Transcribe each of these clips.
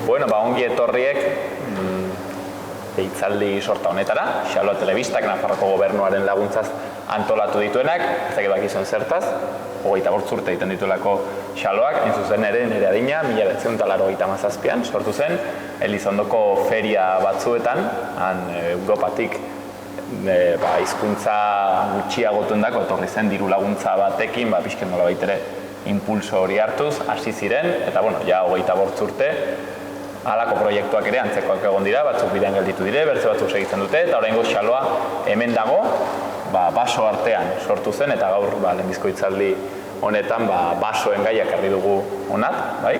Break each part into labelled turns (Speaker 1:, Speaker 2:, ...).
Speaker 1: Bueno, ongi etorriek deitzaldi sorta honetara, Xaloa Telebistak Nafarroko gobernuaren laguntzaz antolatu dituenak, ez dakit bakizuen zertaz, 25 urte egiten dituelako Xaloak, hain zuzen ere nire adina, 1987an sortu zen, Elizondoko feria batzuetan, Europatik hizkuntza gutxiagotundako etorri zen diru laguntza batekin, pixken nola baitere impulso hori hartuz, hasi ziren, eta bueno, ja 25 urte, halako proiektuak ere antzekoak egon dira, batzuk bidean gelditu dire, bertze batzuk segitzen dute, eta oraingo Xaloa hemen dago, baso artean sortu zen, eta gaur lehenbizko hitzaldi honetan basoen gaiak ekarri dugu honat, bai?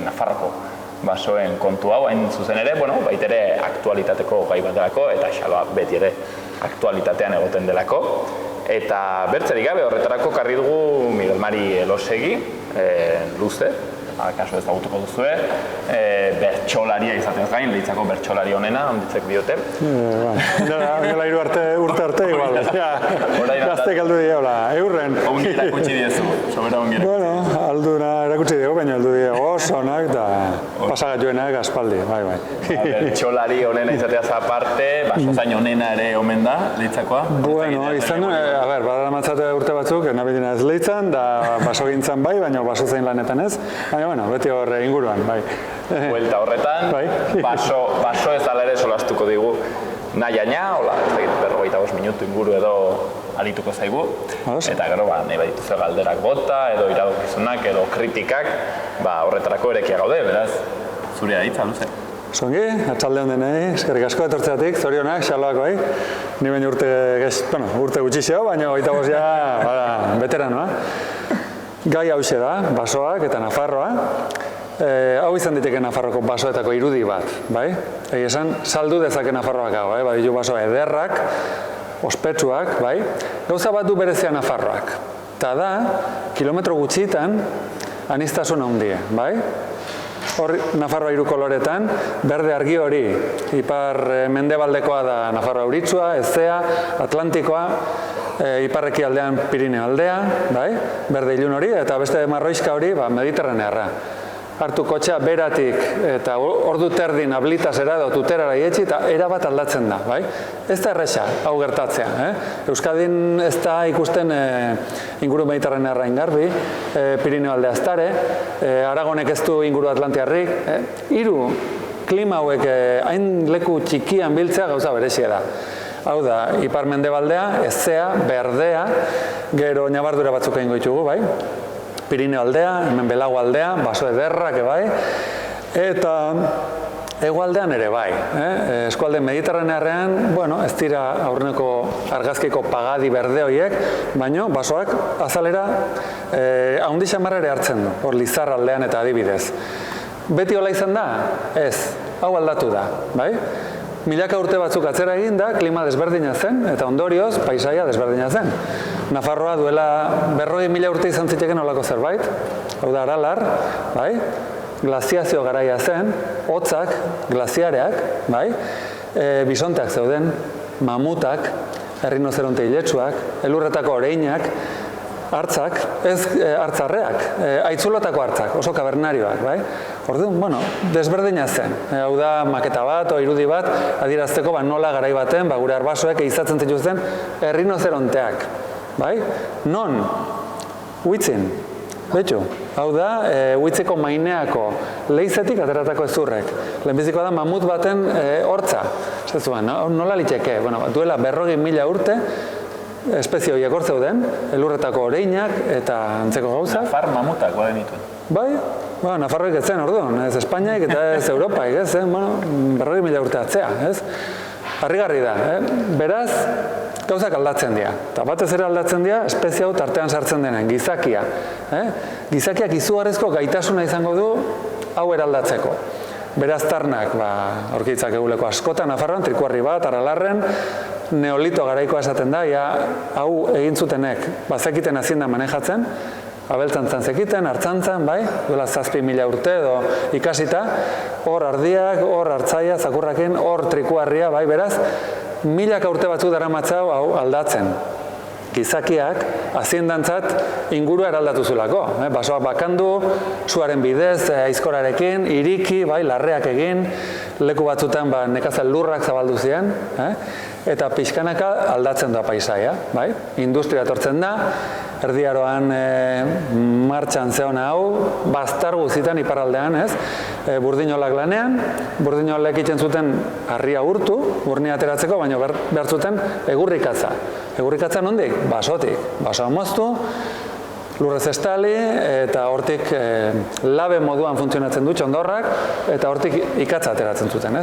Speaker 1: Nafarroko basoen kontu hau, hain zuzen ere, baitere aktualitateko gai bat delako, eta Xaloa beti ere aktualitatean egoten delako. Eta bertzerik gabe horretarako karri dugu Miguel Mari Elosegi, luze, kaso ezagutuko duzue, bertsolaria izaten gain, Leitzako bertsolari honena, onditzek diote.
Speaker 2: Nola urte arte igual, gazte kaldu diagola, eurren.
Speaker 1: Ongi erakutsi diezu, sobera ongi erakutsi.
Speaker 2: Bueno, alduna erakutsi diego, baina aldu diego osonak eta pasagatuenak aspaldi, bai.
Speaker 1: Bertsolari honena izateaz aparte, basozain honena ere omen da, Leitzakoa?
Speaker 2: Bueno, izan, badara matzate urte batzuk, nabilina ez Leitzan, da baso gintzan bai, baina basozain lanetan ez. Bueno, beti horre inguruan, bai.
Speaker 1: Buelta horretan, baso ez ala ere solastuko digu nahiaina, hola, ez dakit 45 minutu inguru edo arituko zaigu. Eta gero, nahi badituzu galderak bota, edo iradokizunak, edo kritikak, horretarako erekia gaude, beraz, zurea hitza, luze.
Speaker 2: Zongi, atxalde honden eskerrik asko etortzeatik, zorionak, Xaloak bai. Ni baina urte gutxixeo, baina 25 ja, veteranoa. Gai hauxe da, basoak eta Nafarroa. Hau izan diteke Nafarroko basoetako irudi bat, bai? Esan, saldu dezake Nafarroak hau, bai? Baditu baso ederrak, ospetsuak, bai? Gauza bat du berezia Nafarroak. Eta da, kilometro gutxitan, aniztasun handia, bai? Hor, Nafarroa 3 koloretan, berde argi hori, ipar mendebaldekoa da Nafarroa Euritsua, Ezea, Atlantikoa, iparreki aldean Pirineo aldea, berde ilun hori, eta beste marroizka hori Mediterranearra. Hartu kotxea beratik eta ordu terdin ablitasera edo tuterara ietxi eta erabat aldatzen da, bai? Ez da erresa, hau gertatzea, Euskadin ez da ikusten inguru Mediterranearra ingarbi, Pirineo aldea eztare, Aragonek ez du inguru Atlantiarrik, hiru klima hauek hain leku txikian biltzea gauza berezia da. Hau da, ipar mendebaldea, Ezea, Berdea, gero ñabardura batzuk egingo ditugu, bai? Pirineo aldea, hemen Belago aldea, baso ederrak, bai? Eta hegoaldean ere, bai? Eskualde Mediterranearrean, ez dira aurreneko argazkiko pagadi berde horiek, baina basoak azalera haundi xamarra ere hartzen du, hor Lizarra aldean eta adibidez. Beti hola izan da? Ez, hau aldatu da, bai? Milaka urte batzuk atzera egin da, klima desberdina zen, eta ondorioz, paisaia desberdina zen. Nafarroa duela 40.000 urte izan ziteken olako zerbait, hau da Aralar, bai? Glaziazio garaia zen, hotzak, glaziareak, bai? Bisonteak zeuden, mamutak, errinozeronte iletsuak, elurretako oreinak, hartzak, ez hartzarreak, aitzulotako hartzak, oso kabernarioak, bai? Orduan, desberdina zen. Hau da maketa bat, o irudi bat, adierazteko nola garai baten, gure arbasoek izatzen zituzten errinozeronteak, bai? Non? Huitzin, betxu. Hau da, Huitzeko maineako leizetik ateratako ezurrek. Lehenbizikoa da mamut baten hortza. Nola litzeke? Duela 40.000 urte, espezie horiek hor zeuden, elurretako oreinak eta antzeko gauza.
Speaker 1: Nafar mamutak baden dituen.
Speaker 2: Bai, Nafarroik ez zen orduan, ez Espainiaik eta ez Europaik, ez, 40.000 urte atzea, ez? Harrigarri da, beraz, gauzak aldatzen dira. Eta batez ere aldatzen dira, espezie hau tartean sartzen denen, gizakia. Gizakiak izugarrizko gaitasuna izango du hau eraldatzeko. Beraz tarnak, aurkitzak eguleko askotan, Nafarroan, Trikuarri bat, Aralarren, Neolito garaikoa esaten da, hau egin zutenek, bazekiten hazien da manejatzen, abeltzantzan zekiten, hartzantzan, bai, duela 7.000 urte edo ikasita, hor ardiak, hor hartzaia, zakurrakin, hor Trikuarria, bai, beraz, milaka urte batzuk daramatzau hau aldatzen. gizakiak haziendantzat ingurua eraldatu zulako. Basoak bakandu, suaren bidez, aizkorarekin, iriki, larreak egin, leku batzutan nekazal lurrak zabaldu ziren, eta pixkanaka aldatzen da paisaia. Industria etortzen da, Erdi Aroan martxan zeon hau, baztar guzitan iparraldean, burdinolak lanean, burdinolek itzen zuten harria urtu, urnia ateratzeko, baina behar zuten egurrikatza. Egurrikatza nondik? Basotik. Basoa moztu, lurrez estali, eta hortik labe moduan funtzionatzen du txondorrak, eta hortik ikatza ateratzen zuten,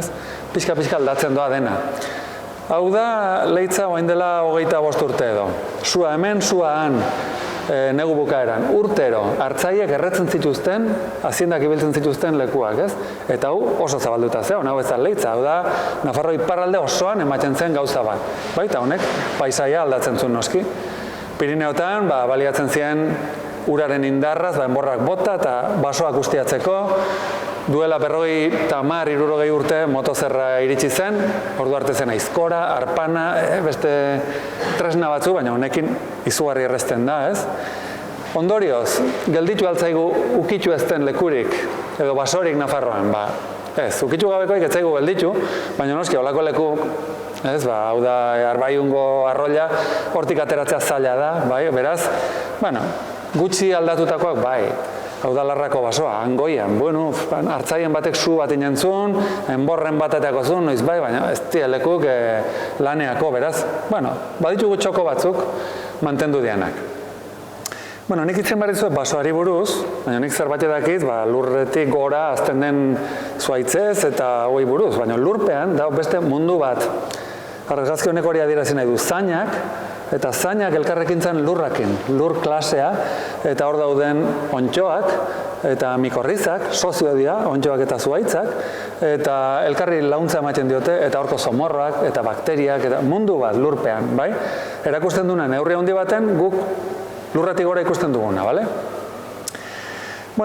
Speaker 2: Pixka-pixka aldatzen doa dena. Hau da, leitza oain dela 25 urte edo. Sua hemen, sua han, negu bukaeran. Urtero, hartzaiek erretzen zituzten, haziendak ibiltzen zituzten lekuak, Eta hau oso zabalduta zeon, hau ez da leitza. Hau da, Nafarro iparralde osoan ematen zen gauza bat. Eta honek, paisaia aldatzen zuen noski. Pirineotan, baliatzen ziren uraren indarraz, enborrak bota eta basoak ustiatzeko. Duela 50-60 urte motozerra iritsi zen, ordu arte zen aizkora, arpana, beste tresna batzu, baina honekin izugarri errezten da, Ondorioz, gelditu altzaigu ukitu ezten lekurik, edo basorik Nafarroan, ukitu gabekoik ez zaigu gelditu, baina noski, holako leku, hau da, Arbaiungo arroila, hortik ateratzea zaila da, beraz, gutxi aldatutakoak, hau da Larrako basoa, Angoian, hartzaien batek su bat inentzun, enborren bateteako zuen, noiz baina ez dielekuk laneako, beraz, baditugu txoko batzuk mantendu dianak. Nik itzen behar dizuet basoari buruz, baina nik zerbait edakit, lurretik gora azten den zuaitzez eta hoi buruz, baina lurpean, da beste mundu bat. Argazki honeko hori adierazi nahi du, zainak, eta zainak elkarrekin zen lurrakin, lur klasea, eta hor dauden ontxoak, eta mikorrizak, sozio dira, ontxoak eta zuaitzak, eta elkarri launtza ematen diote, eta horko zomorroak, eta bakteriak, eta mundu bat lurpean, Erakusten duna neurri handi baten, guk lurratik gora ikusten duguna,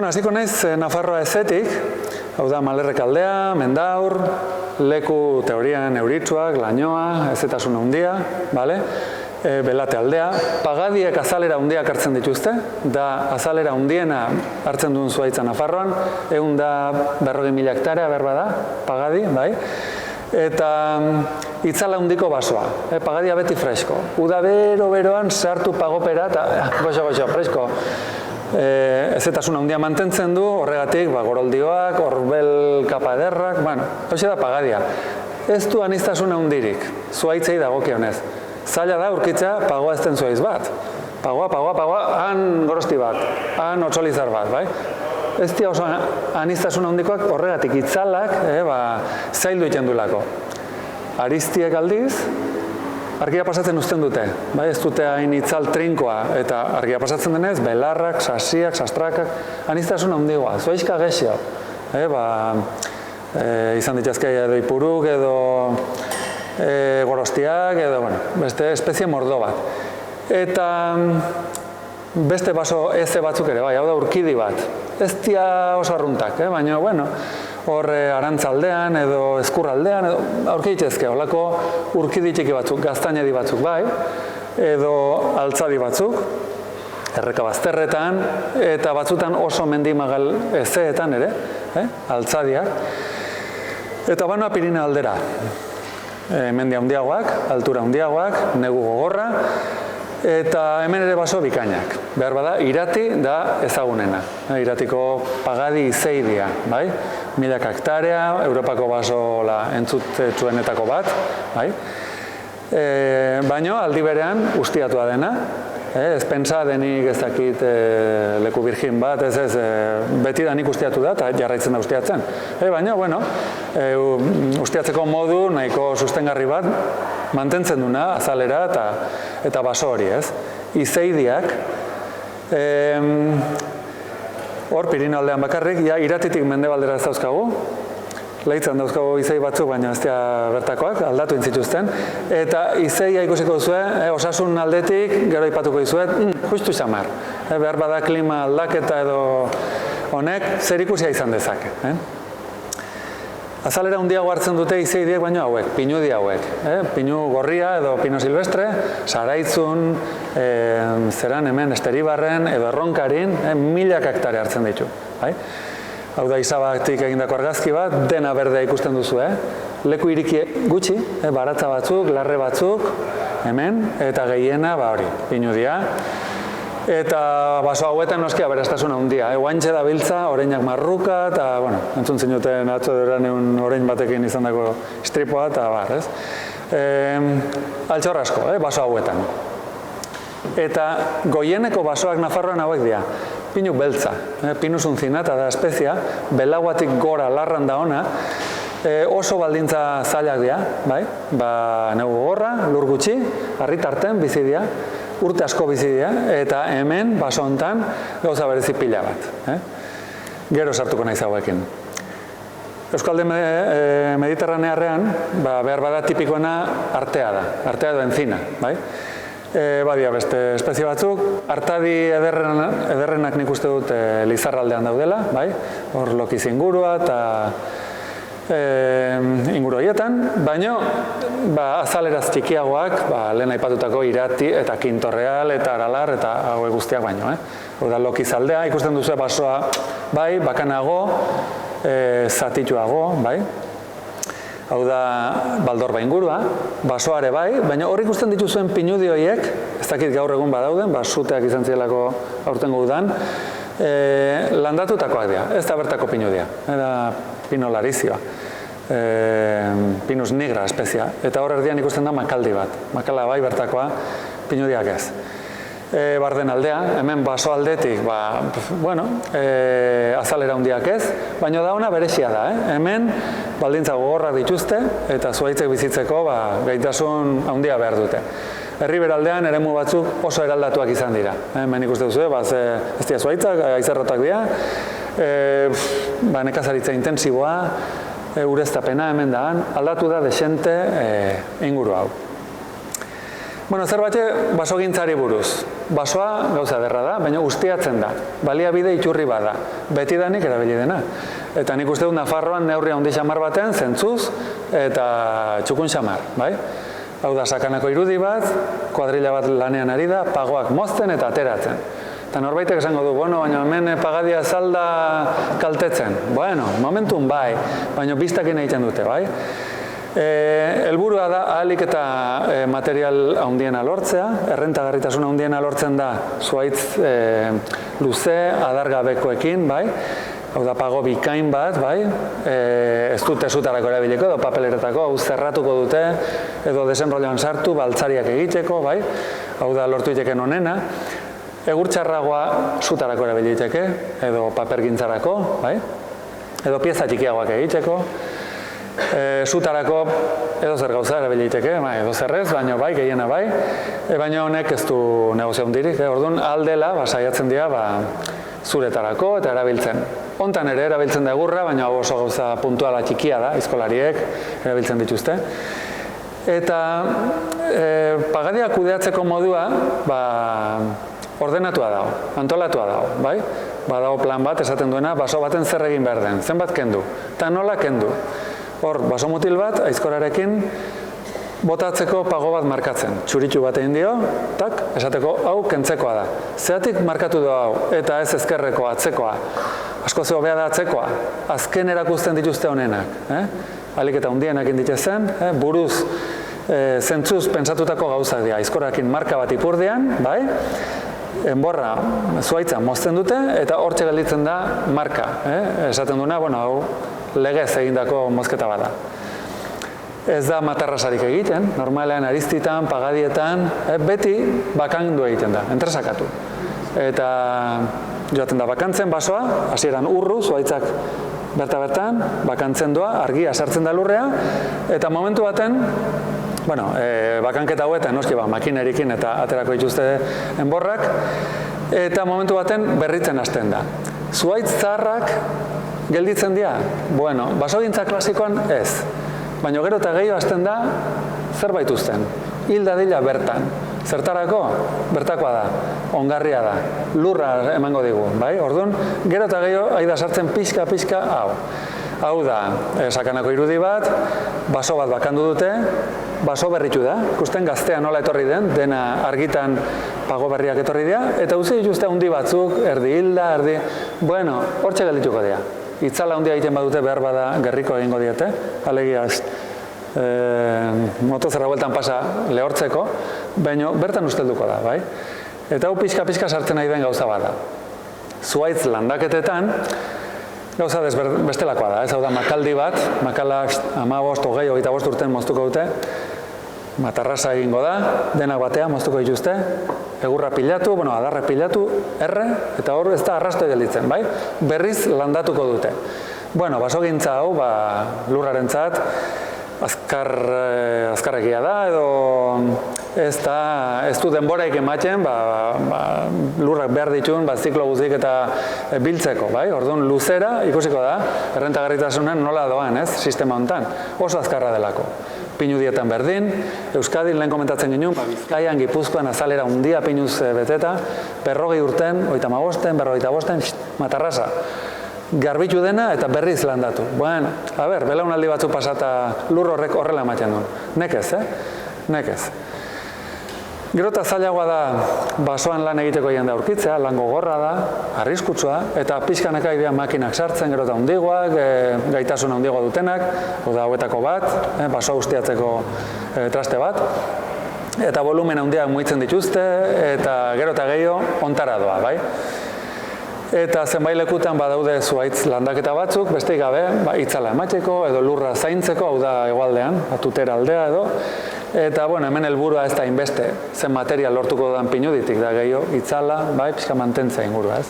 Speaker 2: hasiko naiz Nafarroa ezetik, hau da Malerrek aldea, Mendaur, leku teorian euritsuak, lainoa, ezetasun handia, Belate aldea, Pagadiek azalera handiak hartzen dituzte, da azalera handiena hartzen duen zuaitza Nafarroan, 140.000 hektarea berba da, Pagadi, eta itzala handiko basoa, Pagadia beti fresko, uda beroan sartu pagopera, eta goxo, fresko, ezetasun handia mantentzen du, horregatik, goroldioak, orbel kapa ederrak, hau da Pagadia. Ez du aniztasun handirik, zuaitzei dagokionez. Zaila da urkitzea pagoa ezten zuaiz bat. Pagoa, han gorosti bat, han otsolizar bat, Ez dira oso aniztasun handikoak horregatik itzalak, zaildu iten duelako. Ariztiek aldiz, argia pasatzen uzten dute, ez dute hain itzal trinkoa, eta argia pasatzen denez, belarrak, sasiak, sastrakak, aniztasun handigoa, zuaizka gexio. Izan ditazke edo ipuruk, edo gorostiak, edo, beste espezie mordo bat. Eta beste baso eze batzuk ere, hau da urkidi bat. Ez dira oso arruntak, baina, hor arantzaldean edo eskurraldean, aurkeitzezke, holako urkidi txiki batzuk, gaztainadi batzuk edo altzadi batzuk, erreka bazterretan, eta batzutan oso mendimagal ezeetan ere, altzadiak, eta banoa Pirineo aldera. Mendi handiagoak, altura handiagoak, negu gogorra, eta hemen ere baso bikainak. Behar bada, Irati da ezagunena. Iratiko Pagadi izeidia, 1000 hektarea, Europako basola entzutzuenetako bat, baino aldi berean ustiatua dena, ez pentsa denik ez dakit leku virgin bat, beti danik ustiatu da, eta jarraitzen da ustiatzen. Baina, ustiatzeko modu nahiko sustengarri bat mantentzen duna azalera eta baso hori, Izeidiak, hor Pirineo aldean bakarrik, Iratitik mendebaldera ez dauzkagu, Leitzan dauzkago izei batzuk, baina ez dira bertakoak, aldatu intzituzten. Eta izeia ikusiko duzue, osasun aldetik, gero ipatuko dizuet, justu xamar. Behar bada klima aldaketa edo honek, zer ikusia izan dezake. Azalera handiago hartzen dute izeidiek baino hauek, pinudi hauek. Pinu gorria edo pino silvestre, saraitzun, zeran hemen esteribarren edo erronkarin, milak hektare hartzen ditu. Hau da izabatik egindako argazki bat, dena berdea ikusten duzu. Leku iriki gutxi, baratza batzuk, larre batzuk, hemen, eta gehiena, hori, pinudia. Eta baso hauetan noski aberastasuna handia. Guantxe da biltza, oreinak marruka, eta, bueno, entzun zinuten atzo deran egun orein batekin izan dako istripoa, eta bar, ez? Altxor asko, baso hauetan. Eta goieneko basoak Nafarroan hauek dira. Pinu beltza, Pinus uncinata da espezia, belaguatik gora larran da ona, oso baldintza zailak dira, bai? Negu gogorra, lur gutxi, harritarten bizi dira, urte asko bizi dira, eta hemen, baso hontan, gauza berezi pila bat. Gero sartuko naiz hauekin. Euskalde mediterranearrean, behar bada tipikoena artea da, artea edo enzina, bai? Badia beste espezie batzuk, artadi ederrenak nik uste dut Lizarraldean daudela, bai? Hor Lokiz ingurua eta inguru horietan, baina azaleraz txikiagoak, lehen aipatutako Irati eta Kintorreal eta Aralar eta hauek guztiak baino. Hor da Lokiz aldea, ikusten duzu basoa, bai, bakanago, zatituago, bai? Hau da Baldorba ingurua, basoare bai, baina hor ikusten dituzuen pinudi horiek, ez dakit gaur egun badauden, suteak izan zielako aurtengo udan, landatutakoak dira, ez da bertako pinudia, eta Pino larizioa, Pinus nigra espezia, eta hor erdian ikusten da makaldi bat, makala bai bertakoa, pinudiak ez. Barden aldea, hemen baso aldetik, azalera handiak ez, baina da ona berexia da, hemen baldintza gogorrak dituzte eta zuhaitzek bizitzeko gaitasun handia behar dute. Herriberaldean eremu batzuk oso eraldatuak izan dira. Hemen ikuste duzu, ez dira zuhaitzak, aizerrotak dira, nekazaritza intensiboa, ureztapena hemen da, aldatu da desente inguru hau. Bueno, zerbait basogintzari buruz. Basoa gauza derra da, baina ustiatzen da. Baliabide iturri bada. Betidanik erabili dena. Eta nik uste dut Nafarroan neurria handi xamar batean, zentzuz eta txukun xamar, bai? Hau da, sakanako irudi bat, kuadrilla bat lanean ari da, pagoak mozten eta ateratzen. Eta norbaitek esango du, baina hemen pagadia zalda kaltetzen. Bueno, momentun bai, baina biztakin egiten dute, bai? Helburua da ahalik eta material handiena lortzea, errentagarritasuna handiena lortzen da zuhaitz luze, adargabekoekin, bai? Hau da, pago bikain bat, bai? Ez dute zutarako erabiliko, edo papeleretako, hau zerratuko dute, edo desenrolloan sartu, baltzariak egiteko, bai? Hau da, lortu iteken onena. Egurtxarragoa zutarako erabiliteke, edo papergintzarako, bai? Edo pieza txikiagoak egiteko. Zutarako edo zer gauza erabiliteke, edo zerrez, baina bai, gehiena bai, baina honek ez du negozio hundirik, orduan aldela, saiatzen dira, zuretarako eta erabiltzen. Hontan ere erabiltzen da egurra, baina oso gauza puntuala txikia da, aizkolariek erabiltzen dituzte. Eta pagadia kudeatzeko modua, ordenatua dago, antolatua dago, bai? Badago plan bat, esaten duena, baso baten zer egin behar den, zenbat kendu, eta nola kendu. Hor, baso mutil bat, aizkorarekin, botatzeko pago bat markatzen. Txuritxu bat egin dio, tak, esateko, hau kentzekoa da. Zeatik markatu du hau, eta ez ezkerreko, atzekoa. Asko zeo beha da atzekoa. Azken erakusten dituzte honenak. Alik eta hundienak inditezen, buruz, zentzuz pentsatutako gauzak dira. Aizkorarekin marka bat ipurdian, bai? Enborra, zuhaitza mozten dute, eta hortxe gelditzen da marka. Esaten duena, hau, legez egindako mozketa bada. Ez da matarrasarik egiten, normalean ariztitan, pagadietan, beti bakandu egiten da, entresakatu. Eta joaten da bakantzen basoa, hasieran urru, zuhaitzak bertan, bakantzen doa, argia sartzen da lurrea, eta momentu baten, bakanketa hauetan, noski makinerikin eta aterako dituzte enborrak, eta momentu baten berritzen hasten da. Zuhaitz zaharrak gelditzen dira? Basogintza klasikoan ez. Baina gero eta gehiago hasten da, zerbait uzten. Hilda dila bertan. Zertarako? Bertakoa da. Ongarria da. Lurra emango digu, bai? Orduan, gero eta gehiago aida sartzen pixka hau. Hau da, sakanako irudi bat, baso bat bakandu dute, baso berritu da, ikusten gaztea nola etorri den, dena argitan pago berriak etorri dira, eta utzi dituzte handi batzuk, erdi hilda, erdi... Bueno, hortxe geldituko dira. Itzala handia egiten badute behar bada gerriko egingo diete, alegia motozerra bueltan pasa lehortzeko, baina bertan ustelduko da, bai? Eta hau pixka sartzen nahi den gauza bada. Zuhaitz landaketetan, gauza bestelakoa da, ez hau da makaldi bat, makala 15, 20, 25 urten moztuko dute, matarrasa egingo da, denak batean moztuko dituzte, egurra pilatu, adarra pilatu, erre, eta hor ez da arrasto gelditzen, bai? Berriz landatuko dute. Basogintza hau, lurrarentzat, azkarrekia da, edo ez du denboraik ematen, lurrak behar ditun, ziklo guzik eta biltzeko, bai? Orduan, luzera ikusiko da, errentagarritasunen nola doan, ez? Sistema honetan, oso azkarra delako. Pinudietan berdin, Euskadin lehen komentatzen ginen, Bizkaian, Gipuzkoan, azalera undia pinuz beteta, 40 urten, 35, 45, matarrasa. Garbitu dena eta berriz landatu. Belaunaldi batzu pasata lur horrek horrela ematen duen. Nekez, Nekez. Gero eta zailagoa da basoan lan egiteko egin da aurkitzea, lan gogorra da, arriskutsua, eta pixkanaka idea makinak sartzen, gero eta handigoak, gaitasuna handigoa dutenak, oda hauetako bat, basoa ustiatzeko traste bat, eta volumen handiak mugitzen dituzte, eta gero eta gehiago ontara doa, bai? Eta zenbait lekutan badaude zuhaitz landaketa batzuk, besteik gabe, itzala emateko edo lurra zaintzeko, hau da hegoaldean, tutera aldea edo. Eta, hemen helburua ez da inbeste, zen material lortuko dudan pinuditik da gehiago, itzala, pixka mantentzea ingurua, ez.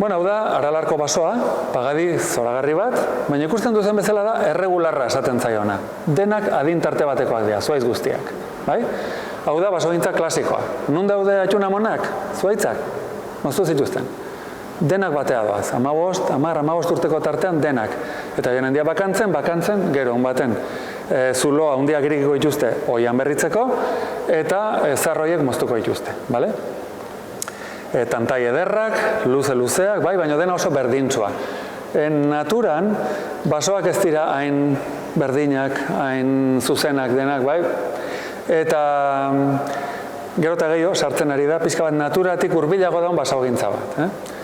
Speaker 2: Hau da, Aralarko basoa, pagadi zoragarri bat, baina ikusten duzen bezala da, erregularra esaten zaiona. Denak adin tarte batekoak dira, zuhaitz guztiak, bai? Hau da, basogintza klasikoa. Nun daude atxunamonak, zuhaitzak? Moztu zituzten. Denak batea doaz, 15 urteko tartean denak. Eta jenen dia bakantzen, gero baten zuloa handiak irikiko dituzte oian berritzeko, eta zarroiek moztuko dituzte, bale? Tantai ederrak, luzeak, baina dena oso berdintzua. Naturan, basoak ez dira hain berdinak, hain zuzenak denak, bai? Eta gero eta gehiago, sartzen ari da, pixka bat naturatik hurbilago daun basogintza bat.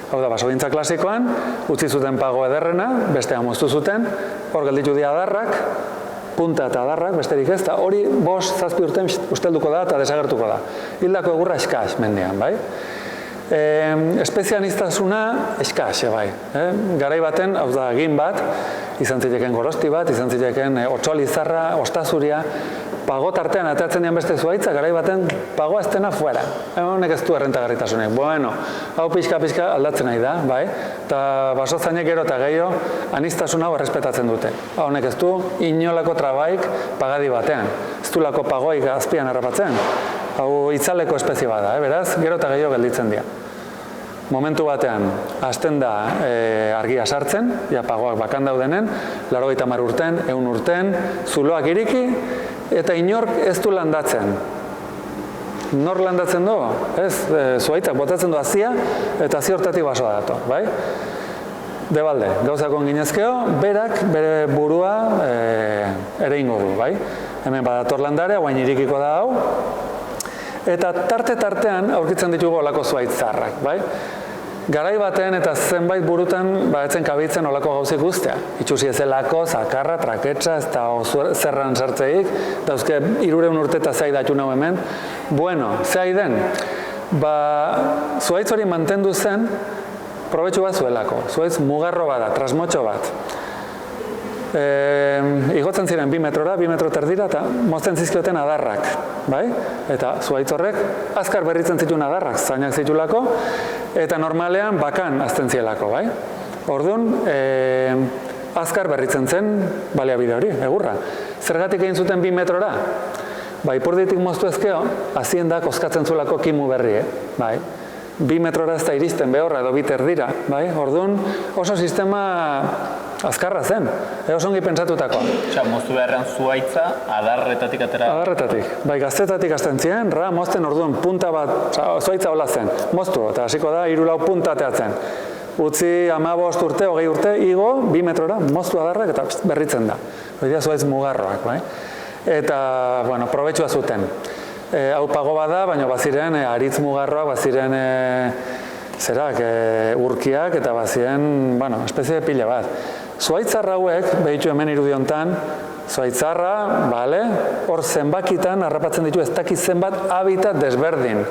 Speaker 2: Hau da, basogintza klasikoan, utzi zuten pago ederrena, bestean moztu zuten, hor gelditu dira adarrak, punta eta adarrak, besterik ez, eta hori 5-7 urten ustelduko da eta desagertuko da. Hildako egurra eskas mendian, bai? Espezialistasuna eskas, bai. Garai baten, hau da, egin bat, izan ziteken gorosti bat, izan ziteken otxolizarra, ostazuria, pago tartean ateratzen dian beste zuhaitza, garai baten pagoa estena fuera. Honek ez du errentagarritasunek. Hau pixka aldatzen nahi da, bai? Eta basozainek gero eta gehiago aniztasun hau errespetatzen dute. Honek ez du inolako trabaik pagadi batean. Ez du lako pagoik azpian harrapatzen. Hau itzaleko espezie bada, beraz, gero eta gehiago gelditzen dira. Momentu batean, hasten da argia sartzen, ja pagoak bakan daudenen, 80 urten, 100 urten, zuloak iriki, eta inork ez du landatzen. Nor landatzen du? Ez, zuhaitzak botatzen du azia, eta hazi hortatik basoa dato, bai? Debalde, gauzakon ginezkeo, berak bere burua ere ingo du, bai? Hemen badator landarea, guain irikiko da hau, eta tartean aurkitzen ditugu olako zuhaitz zaharrak, bai? Garai baten eta zenbait burutan etzen kabitzen olako gauzik guztia. Itxusi ezelako, zakarra, traketsa, ez da zerran sartzeik, dauzke 300 urte eta zei datu nau hemen. Ze den? Zuhaitz hori mantendu zen, probetxu bat zuelako. Zuhaitz mugarro bada, trasmotxo bat. Igotzen ziren 2 metrora, 2 metro terdira, eta mozten zizkioten adarrak, bai? Eta zuhaitz horrek azkar berritzen zituen adarrak, zainak zitulako, eta normalean bakan azten zielako, bai? Orduan, azkar berritzen zen baliabide hori, egurra. Zergatik egin zuten 2 metrora? Ipurditik moztu ezkeo, azien da koskatzen zuelako kimu berri, bai? 2 metrora ez da iristen behorra edo 2 terdira, bai? Orduan, oso sistema azkarra zen, oso ongi pentsatutakoa.
Speaker 1: Moztu beharrean zuhaitza adarretatik atera?
Speaker 2: Adarretatik, gaztetatik azten ziren, mozten orduan punta bat, zuhaitza hola zen, moztu, eta hasiko da 3-4 punta ateatzen. utzi 15 urte, 20 urte, igo, 2 metrora, moztu adarrak eta berritzen da. Hori da zuaitz mugarroak, bai? Eta, bueno, probetxua zuten. Hau pago bada, baina baziren aritz mugarroak, baziren urkiak eta baziren, bueno, espezie pila bat. Zuaitzarra hauek, behitu hemen irudiontan, zuaitzarra, bale, hor zenbakitan harrapatzen ditu ez dakit zenbat habitat desberdin.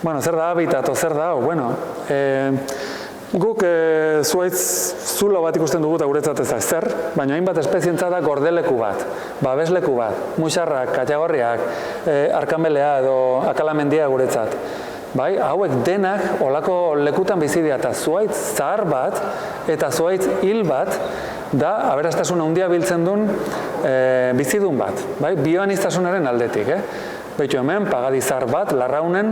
Speaker 2: Bueno, zer da habitat, zer da hau? Bueno, guk zuaitz zulo bat ikusten dugu eta guretzat ez da ezer, baina hainbat espezientza da gordeleku bat, babesleku bat, muixarrak, katagorriak, arkambelea edo akalamendia guretzat. Bai, hauek denak olako lekutan bizi dira eta zuaitz zahar bat eta zuaitz hil bat da aberastasuna handia biltzen duen bizidun bat, bai, bioaniztasunaren aldetik, Beitu hemen, pagadizar bat, larraunen,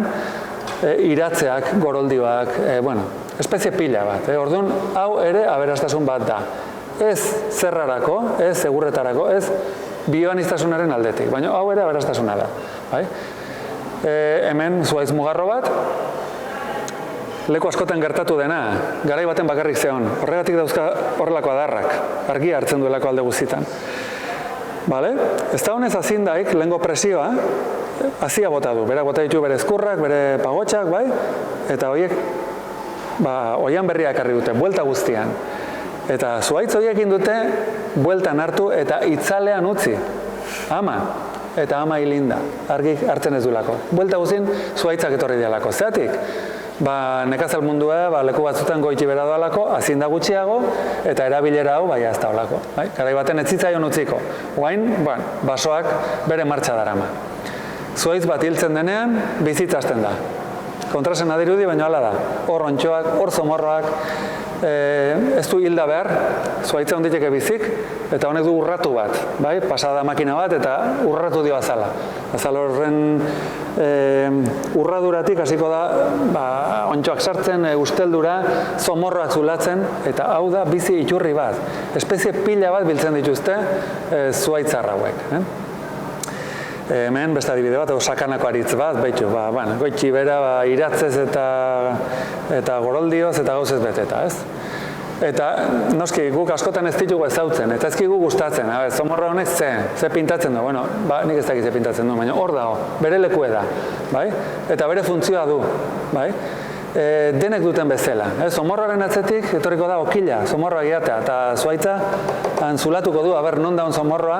Speaker 2: iratzeak, goroldioak, bueno, espezie pila bat, Orduan, hau ere aberastasun bat da. Ez zerrarako, ez segurretarako, ez bioaniztasunaren aldetik, baina hau ere aberastasuna da, bai. Hemen zuaitz mugarro bat, leku askotan gertatu dena, garai baten bakarrik zeon, horregatik dauzka horrelako adarrak, argia hartzen duelako alde guztitan. Bale? Ez da honez azindaik, lehengo presioa, hazia bota du, berak bota ditu bere eskurrak, bere pagotxak, bai? Eta horiek, oian berria ekarri dute, buelta guztian. Eta zuaitz horiekin dute, bueltan hartu eta itzalean utzi, ama. Eta ama hilinda, argik hartzen ez duelako. Buelta guzin, zuaitzak etorri dialako. Zeatik, nekazal mundua leku batzutan goiti bera doalako, azinda gutxiago, eta erabilera hau, ez da olako. Garai baten ez zitzaion utziko. Oain, basoak bere martxa darama. Zuaitz bat hiltzen denean, bizitzazten da. Kontrasen adirudi, baina hala da. Hor ontxoak, hor zomorroak, ez du hilda behar, zuaitza onditeke bizik, eta honek du urratu bat, bai? Pasada makina bat eta urratu dio azala. Azal horren urraduratik hasiko da ontxoak sartzen, usteldura, zomorroak zulatzen, eta hau da bizi iturri bat. Espezie pila bat biltzen dituzte zuaitzarra hauek. Hemen beste adibide bat, sakanako aritz bat, behitu, goitxi bera iratzez eta goroldioz eta gauzez beteta, ez? Eta, noski, guk askotan ez ditugu ezautzen, eta ezki guk gustatzen, zomorra honek ze pintatzen du, bueno, nik ez dakit ze pintatzen du, baina hor dago, bere lekue da, bai? Eta bere funtzioa du, bai? Denek duten bezala. Zomorroaren atzetik, etorriko da okila, zomorroa giatea, eta zuaitza zulatuko du, non daun zomorroa,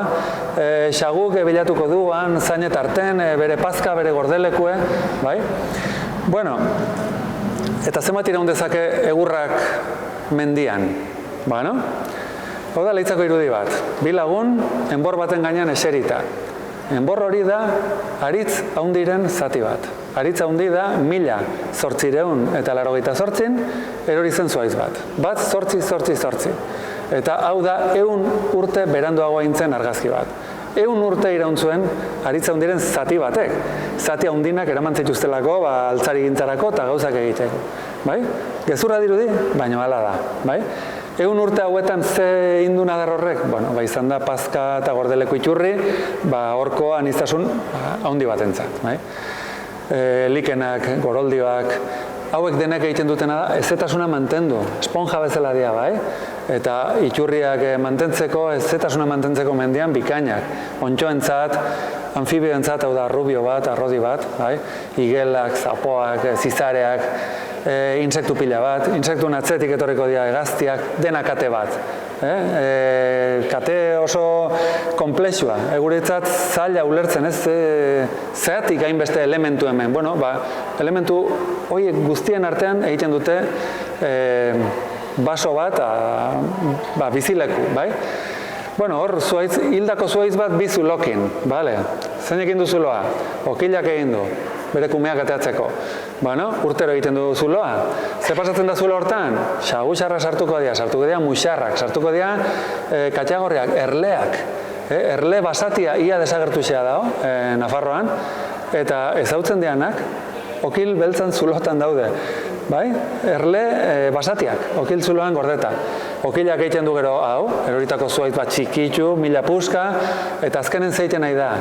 Speaker 2: xaguk bilatuko du, zainet arten, bere pazka, bere gordelekue, bai? Bueno, eta zenbat iraun dezake egurrak mendian, bueno? Hau da, leitzako irudi bat, bi lagun, enbor baten gainean eserita. Enbor hori da, aritz haundiren zati bat. Aritz haundi da, 1888 eta 88 erori zen zuaiz bat. Bat, 888. Eta hau da, 100 urte beranduago aintzen argazki bat. 100 urte irauntzuen aritz haundiren zati batek. Zati haundinak eraman zituztelako, altzari gintzarako eta gauzak egiteko. Bai? Gezurra dirudi, baina hala da. Bai? 100 urte hauetan ze indun adar horrek? Bueno, izan da pazka eta gordeleko iturri, horko aniztasun haundi batentzat. Bai? Likenak, goroldioak, hauek denek egiten dutena da, ezetasuna mantendu, esponja bezala dira, bai? Eta iturriak mantentzeko, ezetasuna mantentzeko mendian bikainak. Ontxoentzat, anfibioentzat, hau da, rubio bat, arrodi bat, bai? Igelak, zapoak, zizareak, insektu pila bat, insektuen atzetik etorriko dira hegaztiak, dena kate bat. Kate oso komplexua, guretzat zaila ulertzen, zeatik hainbeste elementu hemen. Bueno, elementu horiek guztien artean egiten dute baso bat, bizileku, bai? Bueno, hor, hildako zuaitz bat bizulokin, bale? Zein egin du zuloa? Okilak egin du, bere kumeak ateatzeko. Bueno, urtero egiten du zuloa. Ze pasatzen da zulo hortan? Xagusarrak sartuko dira muixarrak, sartuko dira katagorriak, erleak. Erle basatia ia desagertuxea dago, Nafarroan, eta ezautzen dianak, okil beltzan zulotan daude. Bai? Erle basatiak, okil zuloan gordeta. Okilak egiten du gero hau, eroritako zuaitz bat txikitzu, 1000 puska, eta azkenen zeiten nahi da.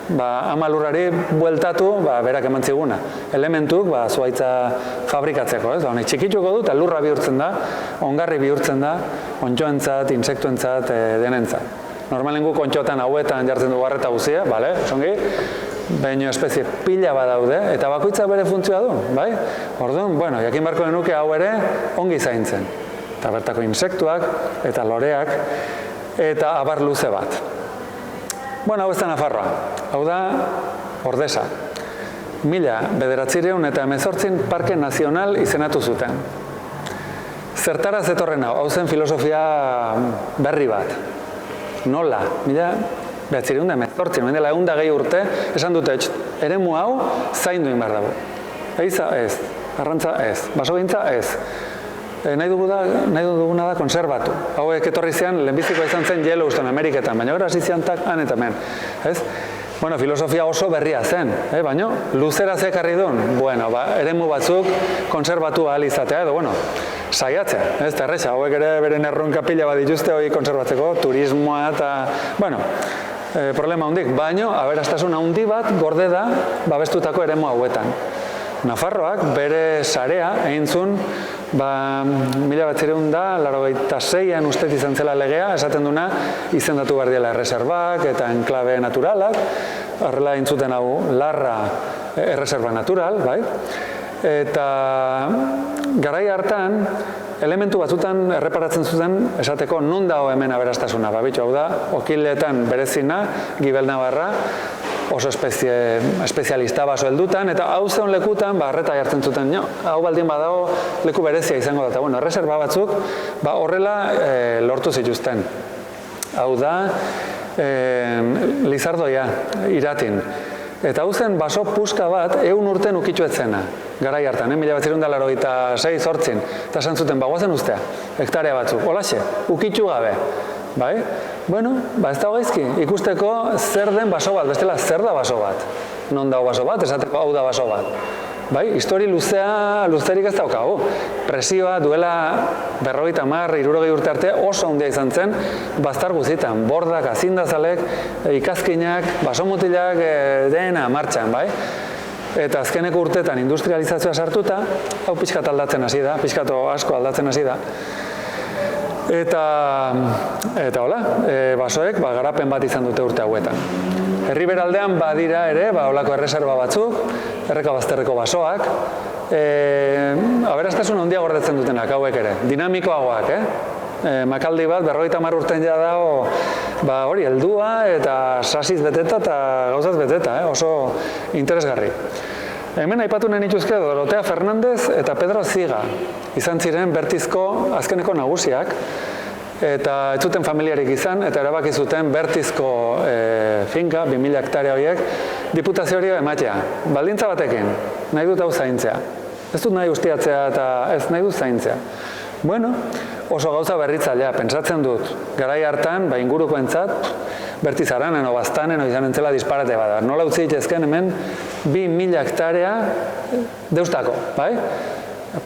Speaker 2: ama lurrari bueltatu, berak eman ziguna. Elementuk, zuhaitza fabrikatzeko, ez? Honek txikituko du, eta lurra bihurtzen da, ongarri bihurtzen da, ontxoentzat, insektuentzat, denentzat. Normalen guk ontxotan hauetan jartzen du garreta guzia, bale, zongi? Baina espezie pila badaude, eta bakoitza bere funtzioa du, bai? Orduan, bueno, jakin barko genuke hau ere ongi zaintzen. Eta bertako insektuak, eta loreak, eta abar luze bat. Bueno, hau ez da Nafarroa, hau da Ordesa. 1918 Parke Nazional izenatu zuten. Zertara zetorren hau zen filosofia berri bat. Nola? 1918, hemen dela 100 urte, esan dute, eremu hau zaindu egin behar dago. Eiza ez, arrantza ez, basogintza ez. Nahi duguna da konserbatu. Hauek etorri zian, lehenbizikoa izan zen Yellowstone Ameriketan, baina gara hasi ziantak han eta hemen. Bueno, filosofia oso berria zen, baina luzera zekarri duen. Bueno, eremu batzuk konserbatu ahal izatea edo, bueno, saiatzea, ez da erresa, hauek ere beren erronka pila bat dituzte hori konserbatzeko, turismoa eta, bueno, problema hundik, baino, aberastasun handi bat gorde da babestutako eremu hauetan. Nafarroak bere sarea egin zuen, 1986an ustet izan zela legea, esaten duna izendatu behar diela erreserbak eta enklabe naturalak, horrela egin zuten hau Larra erreserba natural, bai? Eta garai hartan, elementu batzutan erreparatzen zuten esateko non dago hemen aberastasuna. Bitxo, hau da, okiletan berezina, Gibel Navarra, oso espezialista baso heldutan, eta hau zeon lekutan, arreta jartzen zuten, hau baldin badago leku berezia izango da. Eta, bueno, erreserba batzuk, horrela lortu zituzten. Hau da, Lizardoia, Iratin. Eta hau zen baso puska bat 100 urten ukitxuetzena, garai hartan, 1986-8, eta esan zuten, bagoazen ustea, hektarea batzuk, holaxe, ukitxu gabe, bai? Bueno, ez dago gaizki, ikusteko zer den baso bat, bestela zer da baso bat, non dago baso bat, esateko hau da baso bat. Bai, histori luzerik ez daukagu. Presioa duela 50, 60 urte arte oso handia izan zen baztar guzitan. Bordak, azindazalek, ikazkinak, basomutilak dena martxan, bai? Eta azkeneko urtetan industrializazioa sartuta, hau pixkat aldatzen hasi da, pixkato asko aldatzen hasi da. Eta hola, basoek garapen bat izan dute urte hauetan. Herriberaldean badira ere, olako erreserba batzuk, errekabazterreko basoak, aberastasun handia gordetzen dutenak, hauek ere, dinamikoagoak, Makaldi bat, 50 urten ja dago, hori, heldua eta sasiz beteta eta gauzaz beteta, oso interesgarri. Hemen aipatu nahi nituzke Dorotea Fernandez eta Pedro Ziga, izan ziren Bertizko azkeneko nagusiak, eta ez zuten familiarik izan, eta erabaki zuten Bertizko finka, 2000 hektarea horiek, diputazioa ematea. Baldintza batekin, nahi dut hau zaintzea. Ez dut nahi ustiatzea eta ez nahi dut zaintzea. Bueno, oso gauza berritzailea, pentsatzen dut, garai hartan, ingurukoentzat, Bertiz Aranen o Baztanen o izan entzela disparate bada. Nola utzi ditezken hemen 2000 hektarea deustako, bai?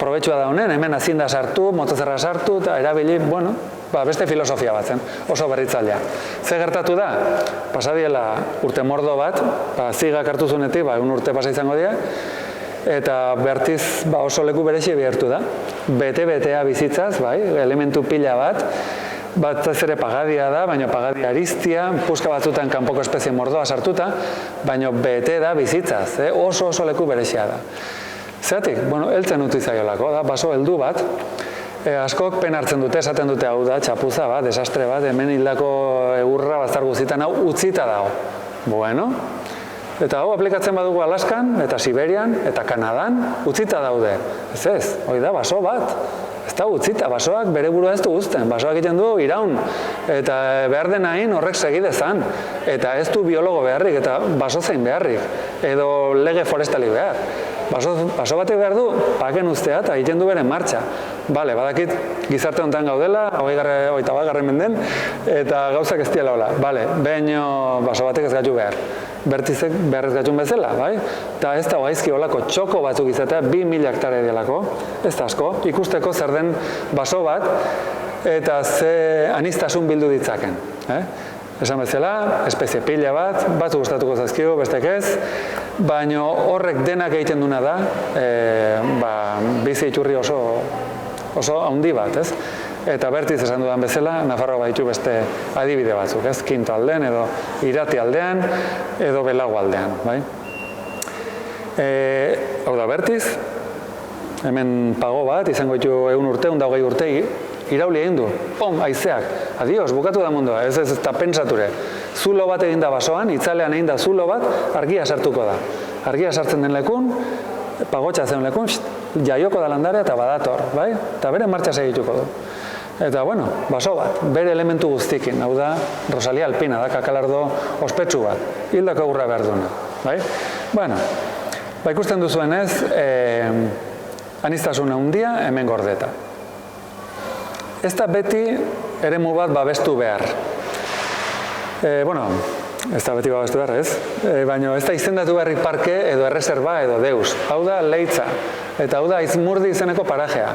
Speaker 2: Probetxua da honen, hemen azinda sartu, motozerra sartu, eta erabili, bueno, beste filosofia bat zen, oso berritzailea. Ze gertatu da? Pasadiela urte mordo bat, Zigak hartu zunetik, 1 urte pasa izango dira, eta Bertiz oso leku berexi bihertu da. Bete-betea bizitzaz, elementu pila bat ez ere pagadia da, baina pagadia ariztia, puska batzutan kanpoko espezie mordoa sartuta, baina bete da bizitzaz, oso leku berexia da. Zeratik, bueno, heltzen utzi zaiolako, da, baso heldu bat, askok pen hartzen dute, esaten dute hau da, txapuza bat, desastre bat, hemen hildako egurra baztar guztietan hau utzita dago. Bueno, eta hau aplikatzen badugu Alaskan, eta Siberian, eta Kanadan, utzita daude. Ez, hori da, baso bat. Ez da utzita, basoak bere burua ez du guzten, basoak egiten du iraun, eta behar denain horrek segidezan, eta ez du biologo beharrik, eta baso zein beharrik, edo lege forestali behar. Baso batek behar du, paken ustea eta egiten du beren martxa. Bale, badakit gizarte honetan gaudela, 21. menden, eta gauzak ez diela hola. Bale, baino baso batek ez gatu behar. Bertizek behar ez gatun bezala, bai? Eta ez da gaizki holako txoko batzuk izatea, 2000 hektarea dialako, ez da asko, ikusteko zer den baso bat, eta ze anistasun bildu ditzaken. Esan bezala, espezie pila bat, batzu gustatuko zaizkio, bestek ez, baina horrek denak egiten duna da, bizi iturri oso handi bat, ez? Eta Bertiz esan dudan bezala, Nafarroa baditu beste adibide batzuk, ez? Kinto aldean, edo Irati aldean, edo Belago aldean, bai? Hau da Bertiz, hemen pago bat, izango ditu 100 urte, 120 urte, irauli egin du, haizeak, adios, bukatu da mundua, ez eta pentsature. Zulo bat egin da basoan, itzalean egin da zulo bat, argia sartuko da. Argia sartzen den lekun, pagotxa zen lekun, jaioko da landarea eta badator, bai? Eta bere martxa segituko du. Eta, bueno, baso bat, bere elementu guztikin, hau da, Rosalia Alpina, da, kakalardo ospetsu bat, hildako gurra behar duena, bai? Bueno, ikusten duzuenez, aniztasuna handia hemen gordeta. Ez da beti eremu bat babestu behar. Bueno, ez da beti babestu behar, ez? Baina ez da izendatu beharrik parke edo erreserba edo deus. Hau da Leitza. Eta hau da Aizmurdi izeneko parajea.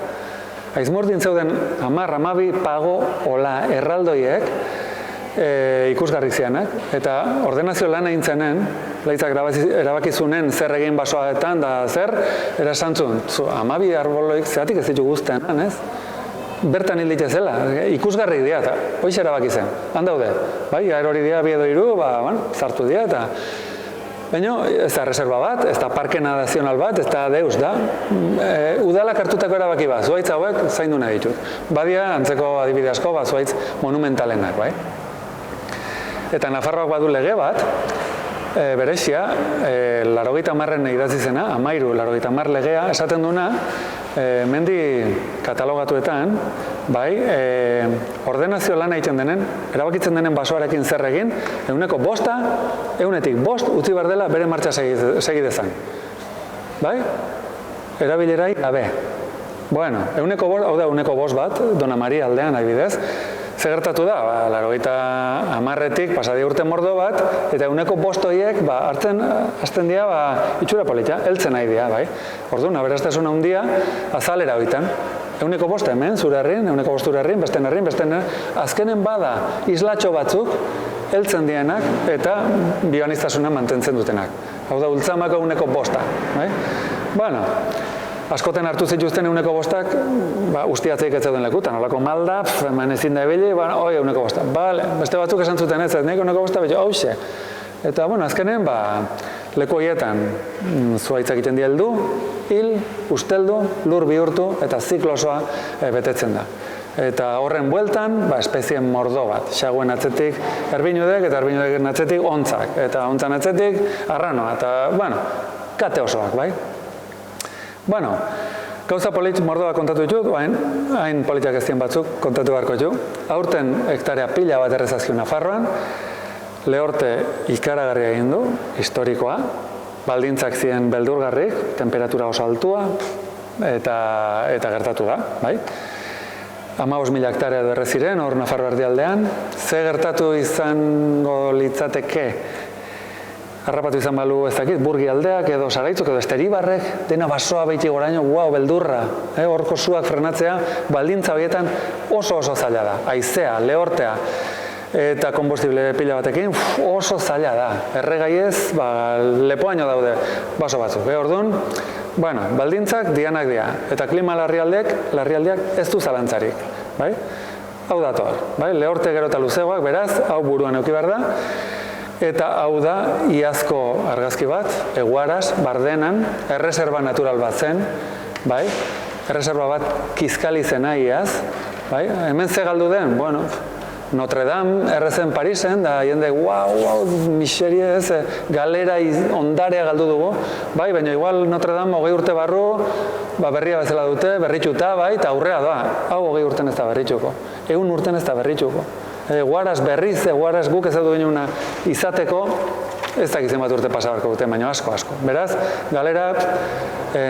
Speaker 2: Aizmurdin zeuden 10-12 pago ola erraldoiek ikusgarrik zianak. Eta ordenazio lan egin zenen, Leitzak erabakizunen zer egin basoaetan da zer, erasantzun, 12 arboloik zeatik ez ditu guztean, ez? Bertan hil ditezela, ikusgarrik dira, eta hoiz erabaki zen, handaude, bai, erori dira bi edo hiru, zartu dira, eta baina ez da reserva bat, ez da parke nazional bat, ez da deus da, udalak hartutako erabaki bat, zuhaitz hauek zaindu nahi ditut. Badia, antzeko adibide asko, zuhaitz monumentalenak, bai. Eta Nafarroak badu lege bat, berezia, 80 idatzi zena, 80 legea, esaten duna, mendi katalogatuetan, bai, ordenazio lana egiten denen, erabakitzen denen basoarekin zer egin, 100%, 100% utzi behar dela bere martxa segi dezan. Bai? Erabilerai gabe. Bueno, 100%, hau da 100% bat, Dona Maria aldean adibidez, ze gertatu da, 80etik pasadia urte mordo bat, eta 100% horiek hartzen dira itxura polita, heltzen nahi dira, bai. Orduan, aberastasuna handia azalera hoitan. 100% hemen, zure herrin, 100% zure herrin, besten herrin, azkenen bada islatxo batzuk, heltzen dienak eta bioaniztasuna mantentzen dutenak. Hau da, ultzamako 100%, bai? Bueno, askoten hartu zituzten 100%ak, ustiatzeik ez zeuden lekutan, olako malda, hemen ezin da ebili, oi 100%. Bale, beste batzuk esan zuten ez, nik 100% betxo, hauxe. Eta, bueno, azkenen, leku horietan zuhaitzak egiten di heldu, hil, usteldu, lur bihurtu eta ziklosoa betetzen da. Eta horren bueltan, espezien mordo bat, xaguen atzetik erbinudek eta erbinudek atzetik ontzak, eta ontzan atzetik arranoa, eta, bueno, kate osoak, bai? Bueno, gauza mordoa kontatu ditut, hain politiak ez dien batzuk kontatu beharko ditu. Aurten hektarea pila bat errezazkiu Nafarroan, lehorte ikaragarria egin du, historikoa, baldintzak ziren beldurgarrik, temperatura oso altua, eta gertatu da, bai? 15.000 hektarea edo erreziren, hor Nafarro erdialdean, ze gertatu izango litzateke, harrapatu izan balu ez dakit, Burgi aldeak edo Saraitzuk edo Esteribarrek, dena basoa behitik goraino, beldurra, horko zuak frenatzea, baldintza horietan oso zaila da, haizea, lehortea, eta konbustible pila batekin oso zaila da. Erregaiez, lepoaino daude baso batzuk. Orduan, bueno, baldintzak dianak dira, eta klima larrialdiak ez du zalantzarik, bai? Hau dator, bai? Lehorte gero eta luzegoak, beraz, hau buruan eduki behar da, eta hau da, iazko argazki bat, Eguaraz, Bardenan, erreserba natural bat zen, bai? Erreserba bat Kizkali zena iaz, bai? Hemen ze galdu den, bueno, Notre Dame errezen Parisen, da jende, miseria ez, galera ondarea galdu dugu, bai, baina igual Notre Dame 20 urte barru, berria bezala dute, berrituta, bai, eta aurrea da, hau 20 urten ez da berrituko, 100 urten ez da berrituko. Guaraz berriz, guaraz guk ez dut una izateko, ez dakizen bat urte pasabarko dute, baina asko. Beraz, galera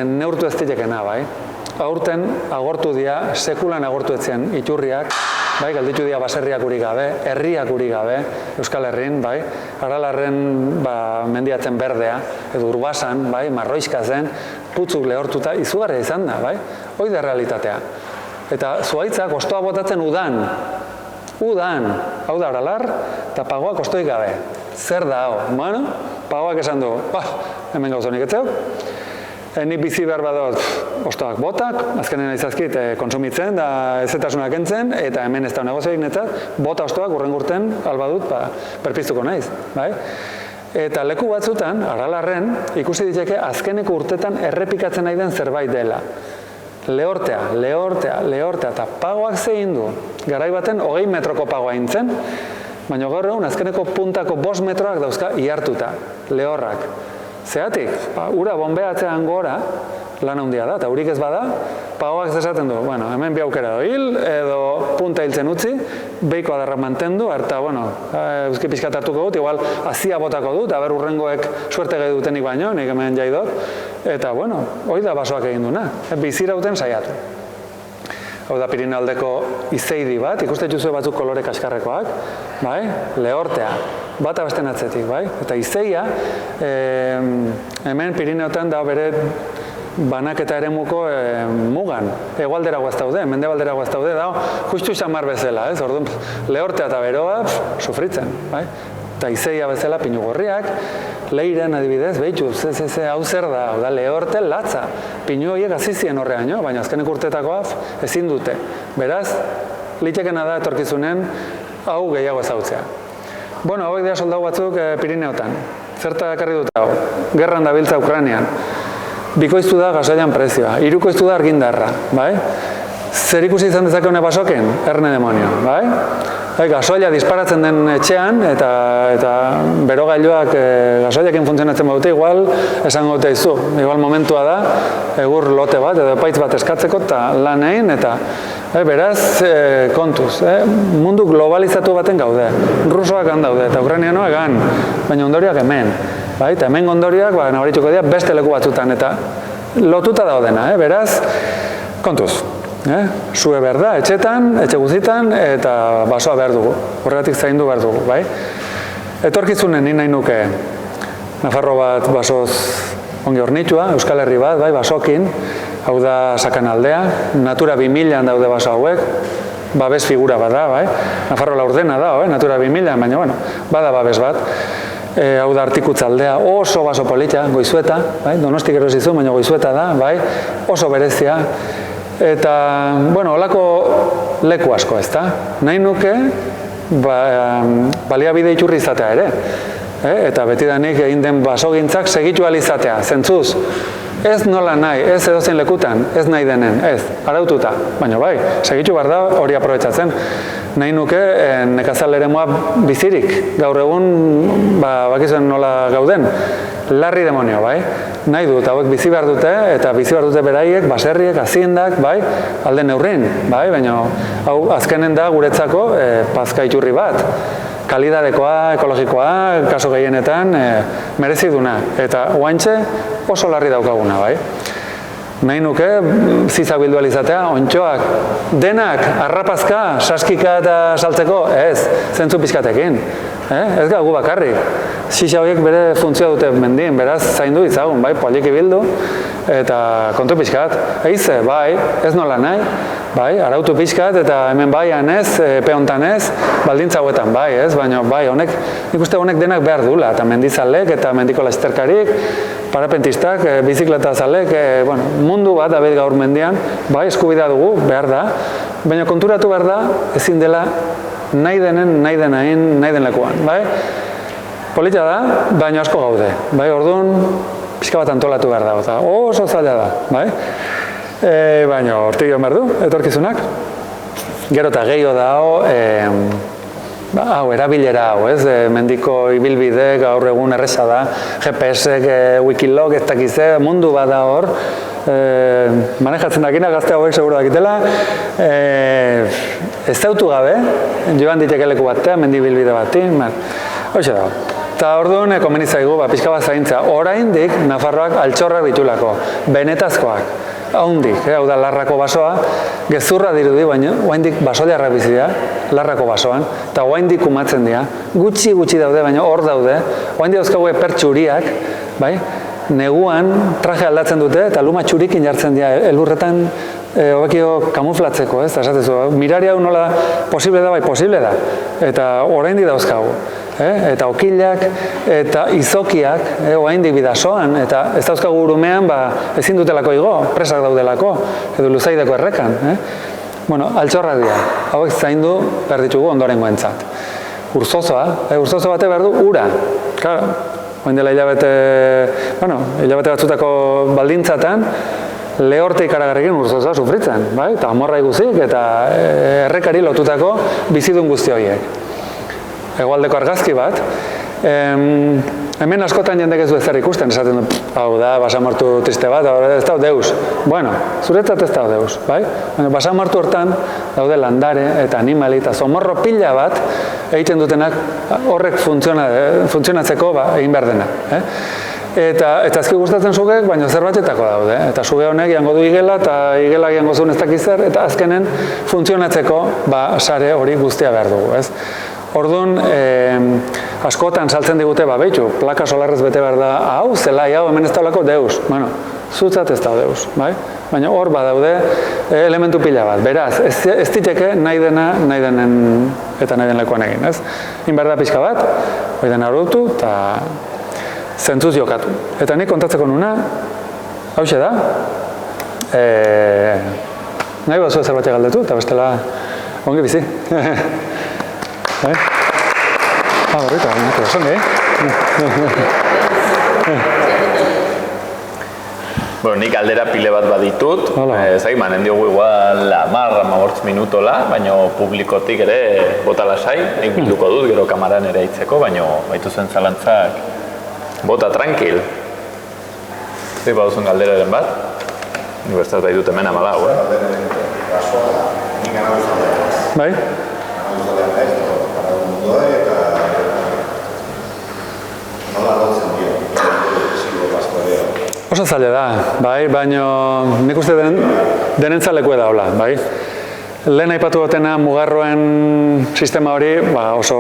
Speaker 2: neurtu ez ditekena, bai. Aurten agortu dira, sekulan agortu etzien iturriak, bai, galditu dira baserriak uri gabe, herriak uri gabe, Euskal Herrin, bai, Aralarren mendiatzen berdea, edo Urbasan, bai, Marroizka zen, putzuk lehortuta, izugarria izan da, bai, hoi da realitatea. Eta zuhaitzak ostoa botatzen udan, hau da Aralar, eta pagoak ostoik gabe. Zer da, hau? Bueno, pagoak esan du, hemen gauzonik etzeuk, ni bizi behar badot ostoak botak, azkenen izazkit konsumitzen da ezetasunak entzen, eta hemen ez da negozioik netzat, bota ostoak urrengurten albadut perpiztuko naiz. Bai? Eta leku batzutan, aralarren, ikusi diteke azkeneko urtetan errepikatzen nahi den zerbait dela. Lehortea, eta pagoak zein du. Garai baten 20 metroko pagoa intzen, baina gaur egun azkeneko puntako 5 metroak dauzka ihartuta, lehorrak. Zeatik, ura bombeatzean gora, lan handia da, eta urik ez bada, pagoak esaten du, bueno, hemen bi aukera hil, edo punta hiltzen utzi, behiko adarrak mantendu, eta, bueno, euski pixkat hartuko dut, igual azia botako dut, aber urrengoek suerte gehi dutenik baino, nik hemen jai dut, eta, bueno, hori da basoak egin duna, bizirauten saiatu. Hau da Pirineo aldeko izeidi bat, ikusten juzue batzuk kolore kaskarrekoak, bai? Lehortea, bata besten atzetik, bai? Eta izeia, hemen Pirineotan da bere banaketa eremuko mugan, hegoaldera guaztaude, mendebaldera guaztaude, da, justu xamar bezala, ez? Orduan, lehortea eta beroa, sufritzen, bai? Eta izeia bezala pinu gorriak, leiren adibidez, behitxu, hau zer da, hau da, lehorte latza. Pinu horiek azizien horreaino, baina azkenek urtetakoa ezin dute. Beraz, litekena da etorkizunen hau gehiago ezautzea. Bueno, hauek dira soldau batzuk Pirineotan. Zerta ekarri dut hau? Gerran dabiltza Ukranian. Bikoiztu da gasoilan prezioa, hirukoiztu da argindarra, bai? Zer ikusi izan dezakene basoken? Erne demonio, bai? Gasoila disparatzen den etxean, eta berogailuak gasoiakin funtzionatzen badute, igual esango dute izu. Igual momentua da, egur lote bat, edo epaitz bat eskatzeko, eta lan egin, eta beraz, kontuz. Mundu globalizatu baten gaude. Rusoak han daude, eta Ukrainianoak han, baina ondorioak hemen. Eta hemen ondorioak, nabarituko dira, beste leku batzutan, eta lotuta daudena, beraz, kontuz. Sue behar da, etxetan, etxe guzitan, eta basoa behar dugu. Horregatik zaindu behar dugu, bai? Etorkizunen ni nahi nuke Nafarro bat basoz ongi hornitua, Euskal Herri bat, bai, basokin, hau da Sakanaldea, Natura 2000an daude baso hauek, babes figura bada, bai? Nafarro laurdena da, Natura 2000an, baina, bueno, bada babes bat. Hau da Artikutzaldea, oso baso polita, Goizueta, bai? Donostik erosizu, baina Goizueta da, bai? Oso berezia. Eta, bueno, holako leku asko, ez da? Nahi nuke, baliabide iturri izatea ere. Eta betidanik egin den basogintzak segitu alizatea, zentzuz. Ez nola nahi, ez edozein lekutan, ez nahi denen, ez, araututa. Baina bai, segitu behar da hori aprobetsatzen. Nahi nuke nekazal eremua bizirik. Gaur egun, bakizuen nola gauden, larri demonio, bai? Nahi dut, hauek bizi behar dute, eta bizi behar dute beraiek, baserriek, aziendak, bai? Alde neurrin, bai? Baina hau azkenen da guretzako pazka iturri bat. Kalidadekoa, ekologikoa, kaso gehienetan, merezi duna. Eta oaintxe oso larri daukaguna, bai? Nahi nuke, zizak bildu alizatea, ontxoak, denak, arrapazka, saskika eta saltzeko, ez, zentzu pixkatekin. Ez gagu bakarrik. Xixa horiek bere funtzioa dute mendien, beraz, zaindu ditzagun, bai, poliki bildu, eta kontu pixkat. Eize, bai, ez nola nahi, bai, arautu pixkat, eta hemen bai, anez, peontan ez, baldintza hauetan, bai, ez, baina, bai, honek, nik uste honek denak behar dula, eta mendizalek, eta mendiko lasterkarik, parapentistak, bizikleta zalek, bueno, mundu bat, David gaur mendian, bai, eskubidea dugu, behar da, baina konturatu behar da, ezin dela, nahi denen, nahi den lekuan, bai? Polita da, baina asko gaude, bai? Orduan, pixka bat antolatu behar da, eta oso zaila da, bai? Baina hortik joan behar du, etorkizunak. Gero eta gehiago da hau, erabilera hau, ez? Mendiko ibilbide, gaur egun erresa da, GPS-ek, Wikilog, ez dakize, mundu bat da hor, manejatzen dakina, gazte hauek seguro dakitela, ez dautu gabe, joan diteke leku batean, mendi bilbide bati, hoxe da. Eta orduan, komeni zaigu, pixka bat zaintza, oraindik Nafarroak altxorrak ditulako, benetazkoak, haundik, hau da larrako basoa, gezurra dirudi, baina oraindik basoilarrak bizi dira, larrako basoan, eta oraindik kumatzen dira, gutxi daude, baina hor daude, oraindik dauzkagu pertsuriak, bai? Neguan traje aldatzen dute eta luma txurikin jartzen dira elurretan hobekio kamuflatzeko, ez? Esatezu, mirari hau nola posible da, bai, posible da. Eta oraindik dauzkagu. Eta okilak eta izokiak, oraindik bidasoan, eta ez dauzkagu urumean, ezin dutelako igo, presak daudelako, edo Luzaideko errekan. Bueno, altxorrak dira, hauek zaindu behar ditugu ondorengoentzat. Urzozoa, urzozo bate behar du ura. Claro, oin dela hilabete batzutako baldintzatan, lehorte ikaragarrikin urzozoa sufritzen, bai? Eta amorra iguzik eta errekari lotutako bizidun guzti horiek. Hegoaldeko argazki bat, hemen askotan jendek ez du ezer ikusten, esaten du, hau da, basamortu triste bat, ez da deus. Bueno, zuretzat ez da deus, bai? Basamortu hortan daude landare eta animali eta zomorro pila bat egiten dutenak horrek funtzionatzeko egin behar dena. Eta azki gustatzen zugek, baina zerbatetako daude. Eta zuge honek jango du igela eta igela jango zuen ez dakizer, eta azkenen funtzionatzeko sare hori guztia behar dugu, ez? Orduan, askotan saltzen digute, behitu, plaka solarrez bete behar da, hau, zelai, hau, hemen ez daulako deus. Bueno, zutzat ez da deus, bai? Baina hor badaude elementu pila bat. Beraz, ez diteke nahi denen eta nahi den lekuan egin, ez? Inbar da pixka bat, hori dena horretu, eta zentzuz jokatu. Eta nik kontatzeko nuna, hauxe da, nahi bat zuen zerbait galdetu, eta bestela ongi bizi. Horreta, zongi,
Speaker 1: Bueno, nik aldera pile bat baditut, zai, manen diogu igual 10-15 minutola, baina publikotik ere bota lasai, nik bilduko dut, gero kamaran ere hitzeko, baina baitu zen zalantzak bota tranquil. Zai, baduzun galderaren bat, nik bestat baitut hemen amalau,
Speaker 2: Bai? Oso zaila da, bai, baina nik uste denentzalekue da hola, bai. Lehen aipatu gotena mugarroen sistema hori oso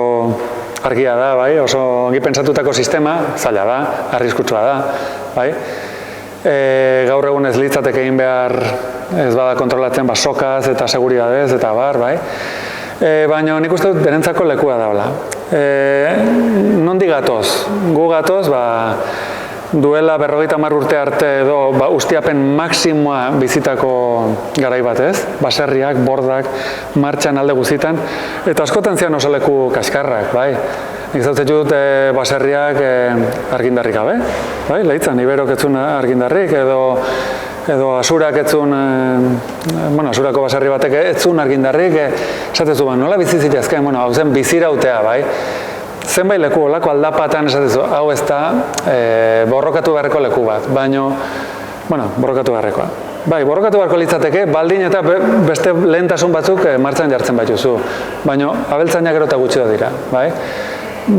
Speaker 2: argia da, bai, oso ongi pentsatutako sistema, zaila da, arriskutsua da, bai. Gaur egun ez litzateke egin behar ez bada kontrolatzen sokaz eta seguridadez eta bar, bai. Baina nik uste dut denentzako lekua da hola. Nondi gatoz? Gu gatoz, duela 50 urte arte edo ustiapen maksimoa bizitako garai batez, baserriak, bordak, martxan alde guzitan, eta askotan zian oso leku kaskarrak, bai. Nik zautzen dut baserriak argindarrik gabe, bai, lehitzan, Iberok etzun argindarrik, edo Asurak etzun, Asurako baserri batek etzun argindarrik, esatezu, nola bizizik ezken, hau zen bizirautea, bai. Zenbait leku olako aldapatan esatezu, hau ez da borrokatu beharreko leku bat, baina, borrokatu beharrekoa. Bai, borrokatu beharko litzateke, baldin eta beste lehentasun batzuk martxan jartzen baituzu, baina abeltzainak gero eta gutxi da dira, bai?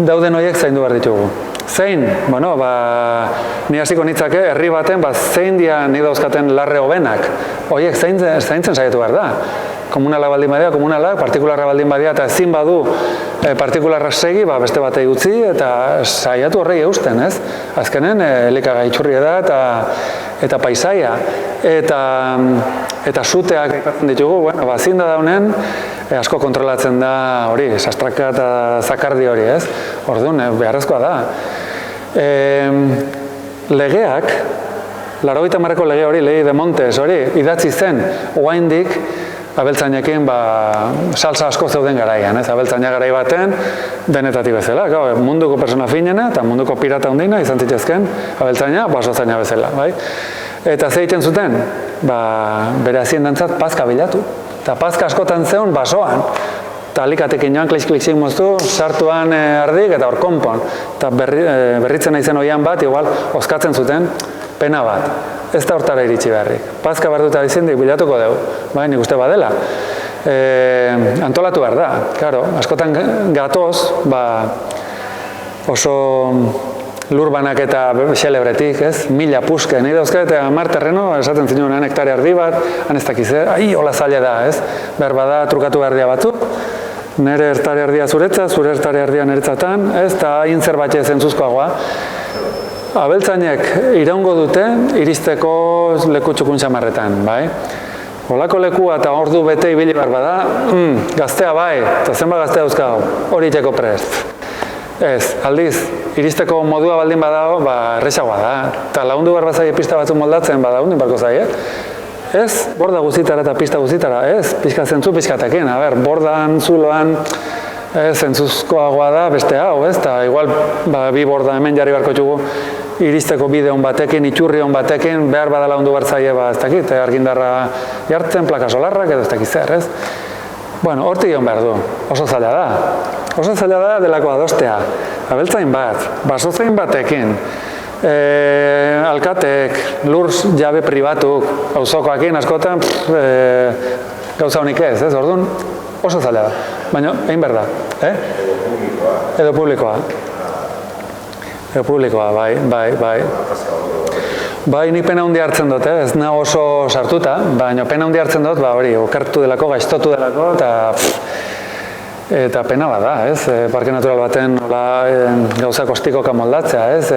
Speaker 2: Dauden horiek zaindu behar ditugu. Zein? Ni hasiko nitzake, herri baten, zein dia ni dauzkaten larre hobenak, horiek zaintzen saiatu behar da. Komunala baldin badia, komunalak, partikularra baldin badia, eta ezin badu partikularra segi, beste batei utzi, eta saiatu horrei eusten, ez? Azkenen, elikagai txurri da, eta paisaia, eta suteak aipatzen ditugu, zin da daunen, asko kontrolatzen da hori, sastraka eta zakardi hori, ez? Orduan, beharrezkoa da. Legeak, 80ko lege hori, lei de Montes hori, idatzi zen, oraindik abeltzainekin salsa asko zeuden garaian, ez? Abeltzaina garai baten denetatik bezala, munduko persona finena eta munduko pirata hundina izan zitezken abeltzaina, basotzaina bezala, bai? Eta ze egiten zuten? Bere haziendantzat pazka bilatu. Eta pazka askotan zeon basoan. Eta alikatekin joan klik-kliksik moztu, sartuan ardik eta hor konpon. Eta berritzen naizen oian bat, igual, oskatzen zuten, pena bat. Ez da hortara iritsi beharrik. Pazka behar dut izendik bilatuko dugu, bai, nik uste badela. Antolatu behar da, claro, askotan gatoz, oso lurbanak eta xelebretik, ez? 1000 puske, nahi dauzka eta 10 terreno, esaten zinuen, hektare erdi bat, han ez dakiz, hola zaila da, ez? Behar bada trukatu behar dia batzuk, nire ertare erdia zuretzat, zure ertare erdia niretzatan, ez? Eta hain zerbait zentzuzkoagoa. Abeltzainek iraungo dute iristeko leku txukun xamarretan, bai? Olako lekua eta ordu bete ibili behar bada, gaztea bai, eta zenbat gaztea dauzkago, hori iteko prest. Ez, aldiz, iristeko modua baldin badago, erresagoa da. Eta lagundu behar bazai pista batzuk moldatzen, lagundu barko zai, Ez, borda guztitara eta pista guztitara, ez, pixka zentzu pixkatekin, bordan, zuloan, zentzuzkoagoa da beste hau, ez, eta igual, bi borda hemen jarri barko txugu, iristeko bide hon batekin, itxurri hon batekin, behar bada lagundu bertzaile, ez dakit, argindarra jartzen, plaka solarrak, edo ez dakit zer, ez. Bueno, hortik egon behar du, oso zaila da. Oso zaila da delako adostea, abeltzain bat, basozain batekin, alkatek, lur jabe pribatuk, auzokoakin askotan, gauza honik ez, orduan oso zaila da, baina egin behar da, Edo publikoa. Edo publikoa, bai. Bai, nik pena hundi hartzen dut, ez nago oso sartuta, baina pena hundi hartzen dut, hori, okertu delako, gaiztotu delako, eta pena bat da, ez? Parke natural baten gauza kostikoka moldatzea, ez?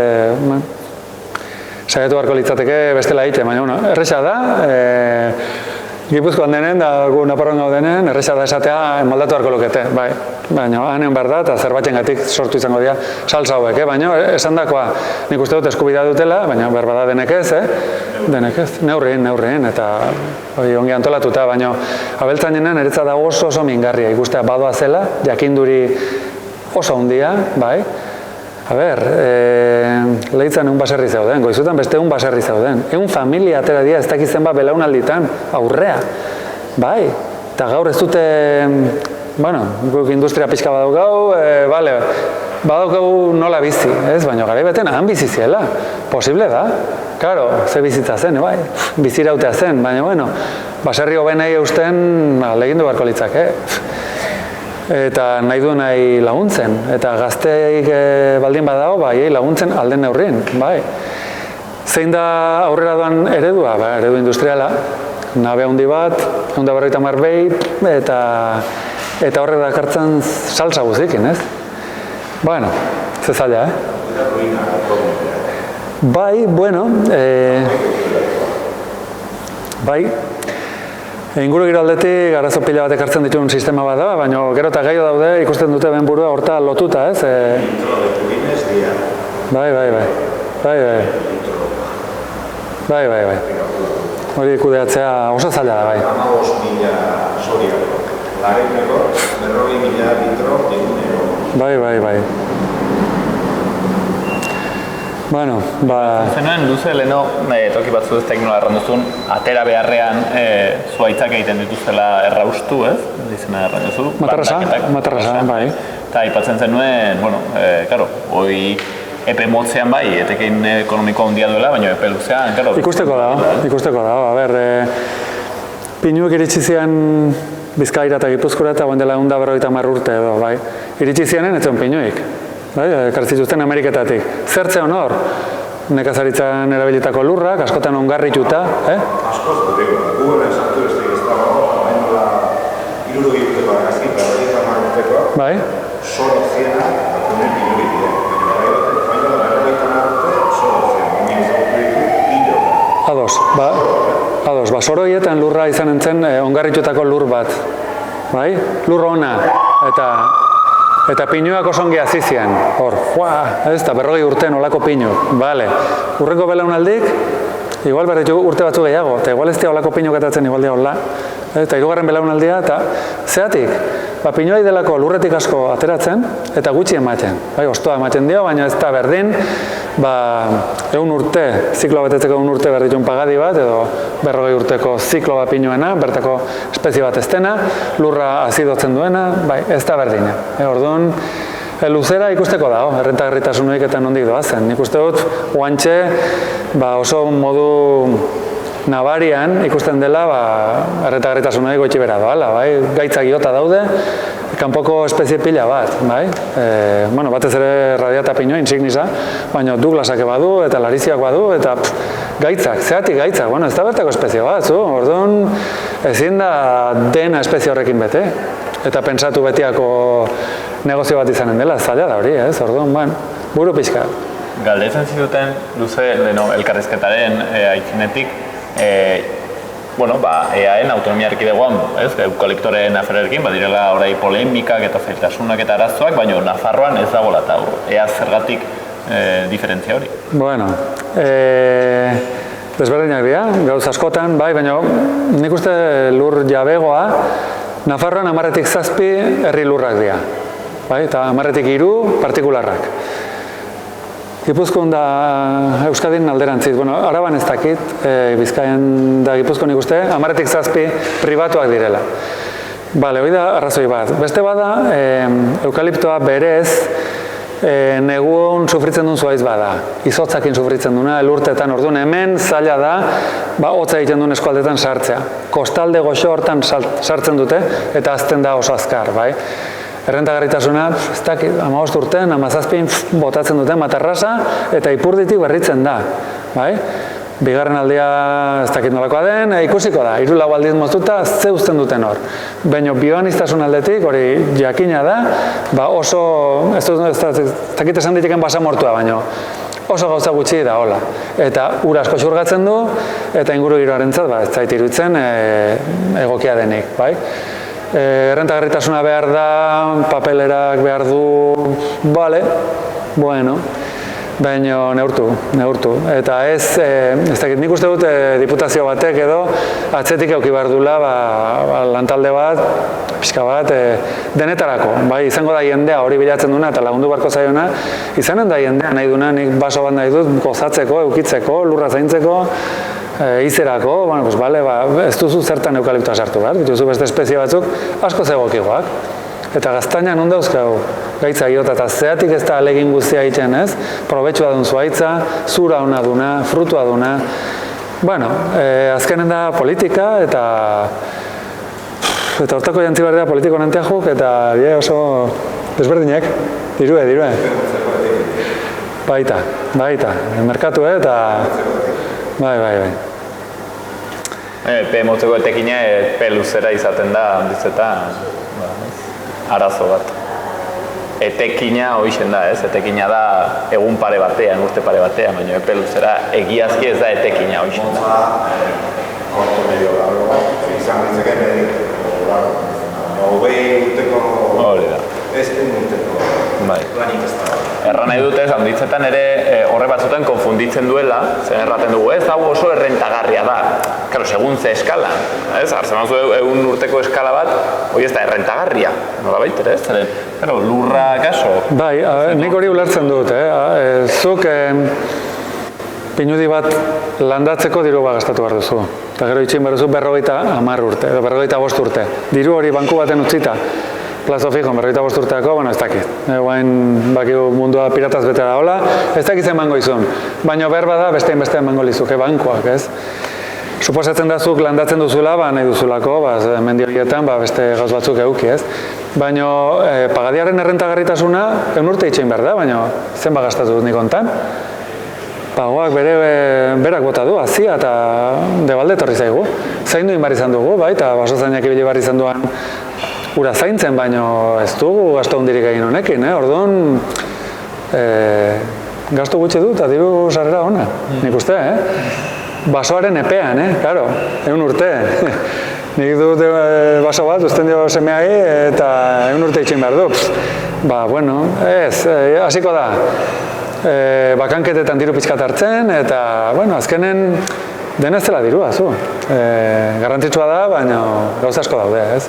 Speaker 2: Saiatu beharko litzateke bestela egite, baina, erresa da, Gipuzkoan denen, da gu Naparroan gaudenen, erresa da esatea moldatu beharko lukete, bai. Baina, hanen behar da, eta zerbatengatik sortu izango dira salsa hauek, baina, esan dakoa, nik uste dut eskubidea dutela, baina berbada denek ez, denek ez, neurrien, eta ongi antolatuta, baina, abeltzainen eretza da oso mingarria, ikustea badoa zela, jakinduri oso handia, bai. Lehitzan egun baserri zeuden, goizutan beste egun baserri zeuden. Egun familia atera dira, ez dakizen belaunalditan, aurrea. Bai, eta gaur ez dute, guk industria pixka badaukau, badaukau nola bizi, ez? Baina gara beten han bizi ziela, posible da. Karo, ze bizitza zen, bai, bizirautea zen, baina, baserri hobenei eusten, legindu beharko litzak, Eta nahi du nahi laguntzen, eta gazteik baldin badago, laguntzen alden neurrien, bai. Zein da aurrera doan eredua? Eredu industriala, nabe handi bat, 150 behi, eta horrek dakartzen salsa guzikin, ez? Bueno, ze zaila, Bai, bai, inguru giro aldetik arazo pila bat ekartzen dituen sistema bat da, baina gero eta gehiago daude ikusten dute ben burua horta lotuta, ez? Bai. Hori kudeatzea oso zaila da, bai.
Speaker 3: 15.000 soriako, lareneko, 40.000 litro egunero.
Speaker 2: Bai. Bueno,
Speaker 1: Zenuen, luze leheno, toki batzu ez teknola erranduzun, atera beharrean zuaitzak egiten dituzela erraustu, ez? Dizena erranduzu.
Speaker 2: Matarrasa, bai.
Speaker 1: Eta aipatzen zenuen, hoi epe motzean bai, etekin ekonomikoa handia duela, baina epe luzean,
Speaker 2: Ikusteko da, pinuek iritsi zian Bizkaira eta Gipuzkoara eta guen dela 150 urte edo, bai. Iritsi zianen, etzen pinuik. Kartzituzten Ameriketatik. Zertze honor, nekazaritzan erabilitako lurrak, askotan ongarrituta,
Speaker 3: Askoz, Google sartu ez dago, baina irurogei urteko argazki, eta marruteko,
Speaker 2: bai?
Speaker 3: Soro ziena, akunen pinurik dira. Baina berrogeita marrute, soro ziena, baina izagut
Speaker 2: Ados, soroietan lurra izan entzen ongarritutako lur bat, bai? Lur ona, eta pinuak oso ongi azizian, hor, ez da, 40 urte nolako pinu, bale. Urrengo belaunaldik, igual berritu urte batzu gehiago, eta igual ez dira olako pinuk atatzen igual dira hola. Eta hirugarren belaunaldia, eta zeatik, pinuai delako lurretik asko ateratzen, eta gutxi ematen. Ostoa ematen dio, baina ez da berdin, egun urte, ziklo betetzeko egun urte berditun pagadi bat, edo 40 urteko ziklo bat pinuena, bertako espezie bat ez dena, lurra azidotzen duena, ez da berdina. Orduan, luzera ikusteko dago, errentagarritasunik eta nondik doazen. Nik uste dut, guantxe, oso modu nabarian ikusten dela, errentagarritasunik goitxi bera doala, gaitzak iota daude, kanpoko espezie pila bat, batez ere radiata pinua, insignisa, baina Douglasak badu, eta Lariziak badu, eta gaitzak, zeatik gaitzak, ez da bertako espezie bat, orduan ezin da dena espezie horrekin bete, eta pentsatu betiako negozio bat izanen dela, zaila da hori, orduan, buru pixka.
Speaker 1: Galdetzen zituten, luze, elkarrizketaren aitzinetik, bueno, EAen autonomia erkidegoan, eukaliptoren aferarekin, badirela orai polemikak eta zailtasunak eta arazoak, baina Nafarroan ez dagoela eta ea zergatik diferentzia hori.
Speaker 2: Bueno, desberdinak dira, gauz askotan, bai, baina nik uste lur jabegoa, Nafarroan 10-tik 7 herri lurrak dira, bai, eta 10-tik 3 partikularrak. Gipuzkoan da Euskadin alderantziz, bueno, Araban ez dakit, Bizkaian da Gipuzkoan ikuste, 10-tik 7 pribatuak direla. Bale, hori da arrazoi bat. Beste bada, eukaliptoa berez, neguan sufritzen duen zuaiz bada, izotzakin sufritzen duena, elurtetan orduan hemen zaila da, hotza egiten duen eskualdetan sartzea. Kostalde goxo hortan sartzen dute eta azten da oso azkar, bai. Errentagarritasuna, ez dakit, 15 urtean, 17 botatzen dute matarrasa eta ipurditik berritzen da, bai. Bigarren aldia ez dakit nolakoa den, ikusiko da, 3-4 aldiz moztuta ze uzten duten hor. Baina bioaniztasun aldetik, hori jakina da, oso, ez dakit esan ditiken basamortua, baina oso gauza gutxi da, hola. Eta ura asko xurgatzen du, eta inguru giroarentzat, ez zait iruditzen egokia denik, bai? Errentagarritasuna behar da, papelerak behar du, bale, bueno, baina neurtu. Eta ez dakit, nik uste dut diputazio batek edo atzetik eduki behar dula lantalde bat, pixka bat, denetarako. Bai, izango da jendea hori bilatzen duna eta lagundu barko zaiona, izanen da jendea nahi duna, nik baso bat nahi dut gozatzeko, eukitzeko, lurra zaintzeko, izerako, bueno, pues bale, ez duzu zertan eukaliptoa sartu bat, dituzu beste espezie batzuk asko zegokikoak. Eta gaztaina non dauzkau gaitza giota eta zeatik ez da alegin guztia egiten, ez? Probetxua duen zuaitza, zura ona duna, frutua duna. Bueno, azkenen da politika eta hortako jantzi behar da politiko nantiajuk eta oso desberdinek, dirue. Baita, merkatu eta bai.
Speaker 1: Epe motzeko etekina, epe luzera izaten da, handiz eta arazo bat. Etekina hoixen da, ez? Etekina da egun pare batean, urte pare batean, baina epe luzera egiazki ez da etekina hoixen da.
Speaker 3: Korto medio largo, izan ditzake medik, urteko, ez urteko, planik ez da.
Speaker 1: Erran nahi dute, handitzetan ere horre batzutan konfunditzen duela, zen erraten dugu, ez hau oso errentagarria da. Karo, segun ze eskala, ez? Arzen mazu egun urteko eskala bat, hori ez da errentagarria, nola baiter, ez? Karo, lurra kaso.
Speaker 2: Bai, nik hori ulertzen dut, zuk pinudi bat landatzeko diru bat gastatu behar duzu. Eta gero itxin behar duzu 50 urte, edo 55 urte. Diru hori banku baten utzita. Plazo fijo, 55 urteako, bueno, ez dakit. Guain bakiu mundua pirataz bete da hola, ez dakit zen mango izun. Baina berba da, bestein mango lizuke bankoak, ez? Suposatzen da zuk landatzen duzula, nahi duzulako, mendi horietan, beste gauz batzuk euki, ez? Baina pagadiaren errentagarritasuna, egun urte itxein behar da, baina zen bagastatu dut nik ontan. Pagoak berak bota du, azia eta debalde etorri zaigu. Zaindu inbar izan dugu, bai, eta baso zainak ibili bar izan duan ura zaintzen, baina ez dugu gasto hundirik egin honekin, orduan gasto gutxi du eta diru sarrera ona, nik uste, basoaren epean, karo, egun urte. Nik dut baso bat, uzten dio semeai eta egun urte itxin behar du. Bueno, hasiko da. Bakanketetan diru pixkat hartzen eta, bueno, azkenen dena ez dela dirua, zu. Garrantzitsua da, baina gauza asko daude, ez?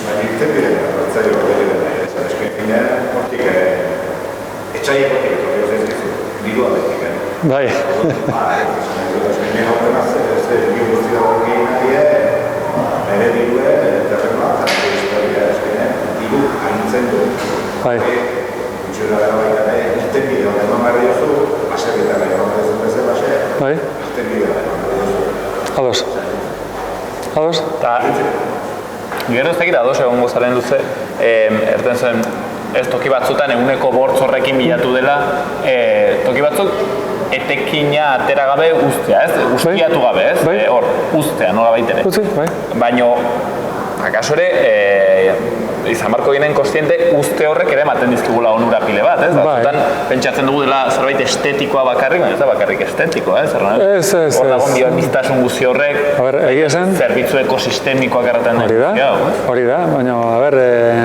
Speaker 3: Baina irten bidea, bertzaio hori dena, ez? Esken finean, hortik, etxaiek hortik, hori ez dizu, dirua betik,
Speaker 2: Bai.
Speaker 3: Esken horten ez diru guzti dago egin nahi, bere dirue, terrenoa, eta historia eskenean, diru haintzen du.
Speaker 2: Bai.
Speaker 3: Gutxura dara baita, irten bidea, eman behar diozu, baserritara eman behar diozu beste base,
Speaker 2: Bai.
Speaker 3: irten bidea, eman behar diozu.
Speaker 2: Ados.
Speaker 1: Gero ez dakit ados egon gozaren duze, erten zen, ez toki batzutan eguneko bortz horrekin bilatu dela, toki batzuk etekina atera gabe ustea, ez? Ustiatu gabe, ez? Hor, ustea, nola baitere.
Speaker 2: Utzi, bai.
Speaker 1: Baina, akaso ere, izan barko ginen kontziente uste horrek ere ematen dizkigula onura pile bat, ez? Batzutan pentsatzen dugu dela zerbait estetikoa bakarrik, baina ez da bakarrik estetikoa, ez?
Speaker 2: Ez.
Speaker 1: Hor dago biztasun guzti horrek, zerbitzu ekosistemikoak erraten
Speaker 2: hori da, baina,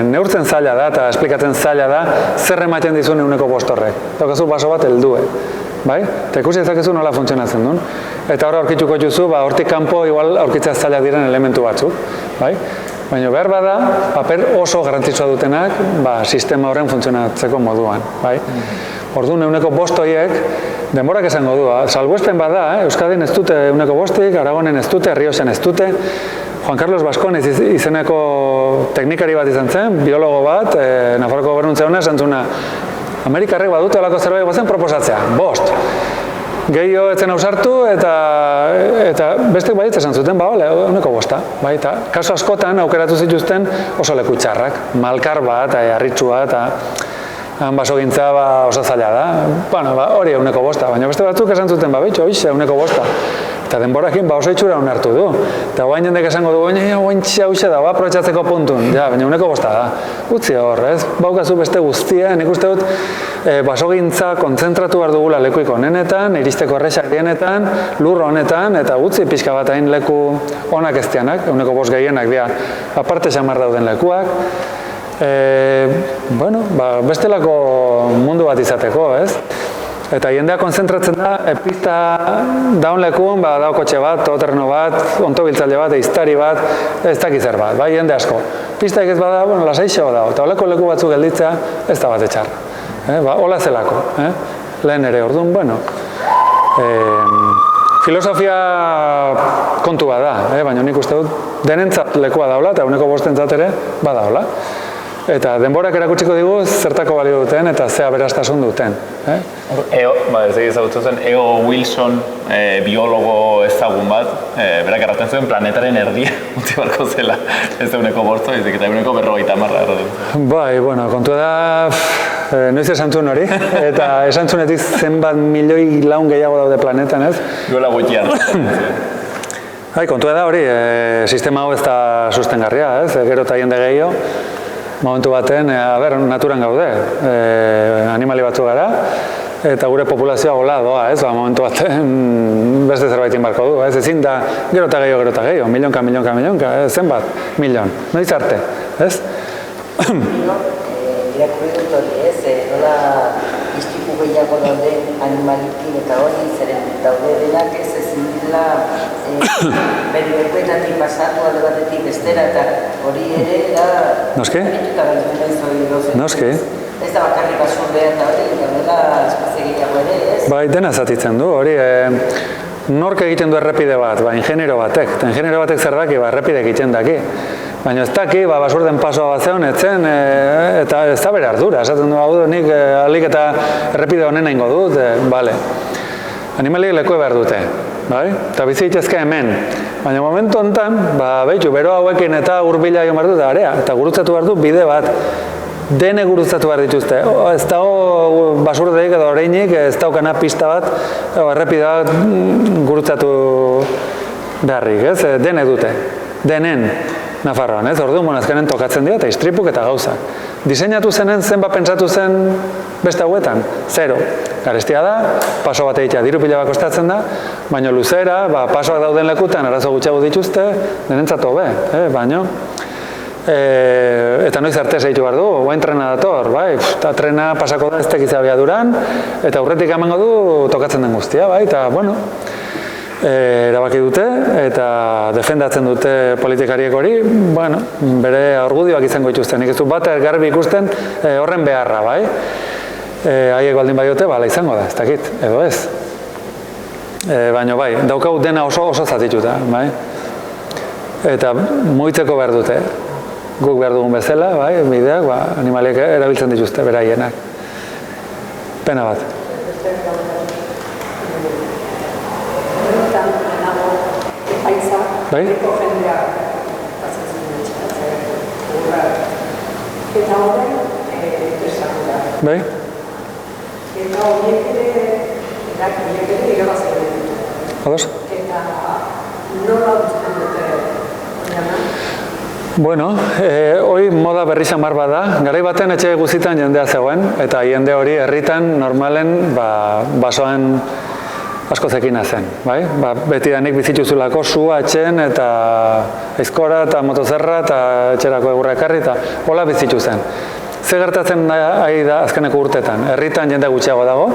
Speaker 2: neurtzen zaila da eta esplikatzen zaila da zer ematen dizun eguneko bost horrek. Daukazu baso bat heldue, bai? Eta ikusi ezakezu nola funtzionatzen duen. Eta horra aurkituko duzu, hortik kanpo igual aurkitzea zaila diren elementu batzuk, bai? Baina behar bada, paper oso garrantzitsua dutenak, sistema horren funtzionatzeko moduan, bai? Orduan, eguneko bost horiek, denborak esango du, salbuespen bada, Euskadin ez dute eguneko bostik, Aragonen ez dute, Riosen ez dute, Juan Carlos Bascón izeneko teknikari bat izan zen, biologo bat, Nafarroko gobernuntza hona, esan zuna, Amerikarrek badute olako zerbait bazen proposatzea, bost. Gehiago etzen ausartu eta bestek baiet esan zuten, eguneko bosta. Eta kasu askotan aukeratu zituzten oso leku txarrak, malkar bat, harritsua eta basogintza oso zaila da. Hori eguneko bosta, baina beste batzuk esan zuten, eguneko bosta. Eta denborakin oso itxura onartu du. Eta guain jendek esango du, guain txauxe da, aprobetxatzeko puntun. Baina eguneko bosta da. Utzi hor, ez? Baukazu beste guztia, nik uste dut basogintza kontzentratu behar dugula lekuiko honenetan, iristeko errexak dienetan, lur honetan, eta utzi pixka bat hain leku onak eztianak, eguneko bost gehienak dira, aparte xamar dauden lekuak. Bestelako mundu bat izateko, ez? Eta jendea konzentratzen da, pista daun lekun, dao kotxe bat, todoterreno bat, ontobiltzaile bat, eiztari bat, ez dakizer bat, jende asko. Pistaik ez bada, lasaixo dago, eta oleko leku batzuk gelditzea, ez da bat etxarra. Hola zelako, lehen ere, orduan, filosofia kontu bat da, baina nik uste dut denentzat lekua daula, eta uneko bostentzat ere badaula. Eta denborak erakutsiko digu zertako balio duten eta ze aberastasun duten.
Speaker 1: Ez ezagutzen zen, Eo Wilson, biologo ezagun bat, berak erraten zuen planetaren erdia utzi barko zela. Ez eguneko bortzo, ez eta eguneko 50.
Speaker 2: Kontua da, noiz esan zuen hori, eta esan zuenetik zenbat milioi laun gehiago daude planetan, ez?
Speaker 1: Duela gutxian.
Speaker 2: Kontua da hori, sistema hau ez da sustengarria, ez? Gero eta jende gehiago. Momentu baten, naturan gaude, animali batzu gara, eta gure populazioa gola doa, ez? Momentu baten beste zerbaitin barko du, ez? Ezin da, gero eta gehiago, milionka, zenbat? Milion, noiz arte, ez?
Speaker 4: Irakurri dut hori, ez? Nola istipu gehiago daude animalikin eta hori, zeren daude denak ez ezin dira berioekuetatik pasatu alde batetik bestera eta hori ere da...
Speaker 2: Noski? Noski?
Speaker 4: Ez da bakarrik basurdea eta hori, gaudela espazio gehiago ere, ez?
Speaker 2: Dena zatitzen du, hori... Nork egiten du errepide bat? Ingeniero batek. Eta ingeniero batek zer daki, errepide egiten daki. Baina ez daki, basurden pasoa bat zeon, etzen, eta ez da bere ardura. Esaten du, nik alik eta errepide honen egingo dut, bale. Animaliek leku behar dute, bai? Eta bizi itezke hemen. Baina momentu honetan, bero hauekin eta hurbila egin behar dut, area. Eta gurutzatu behar du bide bat. Dene gurutzatu behar dituzte. Ez dago basurdeik edo oreinik, ez daukana pista bat, errepide bat gurutzatu beharrik, ez? Dene dute. Denen Nafarroan, ez? Orduan, azkenen tokatzen dira eta istripuk eta gauzak. Diseinatu zenen zenbat pentsatu zen beste hauetan? 0. Garestia da, paso bat egitea diru pila bat kostatzen da, baina luzera, pasoak dauden lekutan arazo gutxiago dituzte, denentzat hobe, baina... Eta noiz arte segitu behar du, guain trena dator, bai? Eta trena pasako da ez tekiza abiaduran, eta aurretik emango du tokatzen den guztia, bai? Eta, bueno... erabaki dute eta defendatzen dute politikariek hori, bueno, bere argudioak izango dituzten. Nik ez du bat garbi ikusten horren beharra, bai? Haiek baldin bai dute, bala izango da, ez dakit, edo ez. Baina bai, daukau dena oso zatituta, bai? Eta mugitzeko behar dute. Guk behar dugun bezala, bai, bideak, animaliek erabiltzen dituzte, beraienak. Pena bat. Bai?
Speaker 5: Eta horren, interesatu da.
Speaker 2: Bai?
Speaker 5: Eta horiek ere irabazten dut.
Speaker 2: Ados?
Speaker 5: Eta nola utzten dute horiena?
Speaker 2: Bueno, hoi moda berri xamar bada. Garai baten etxe guzitan jendea zegoen, eta jende hori herritan normalen basoan asko zekina zen, bai? Betidanik bizituzulako sua etxen eta aizkora eta motozerra eta etxerako egurra ekarri eta hola bizitu zen. Ze gertatzen ari da azkeneko urtetan? Herritan jende gutxiago dago,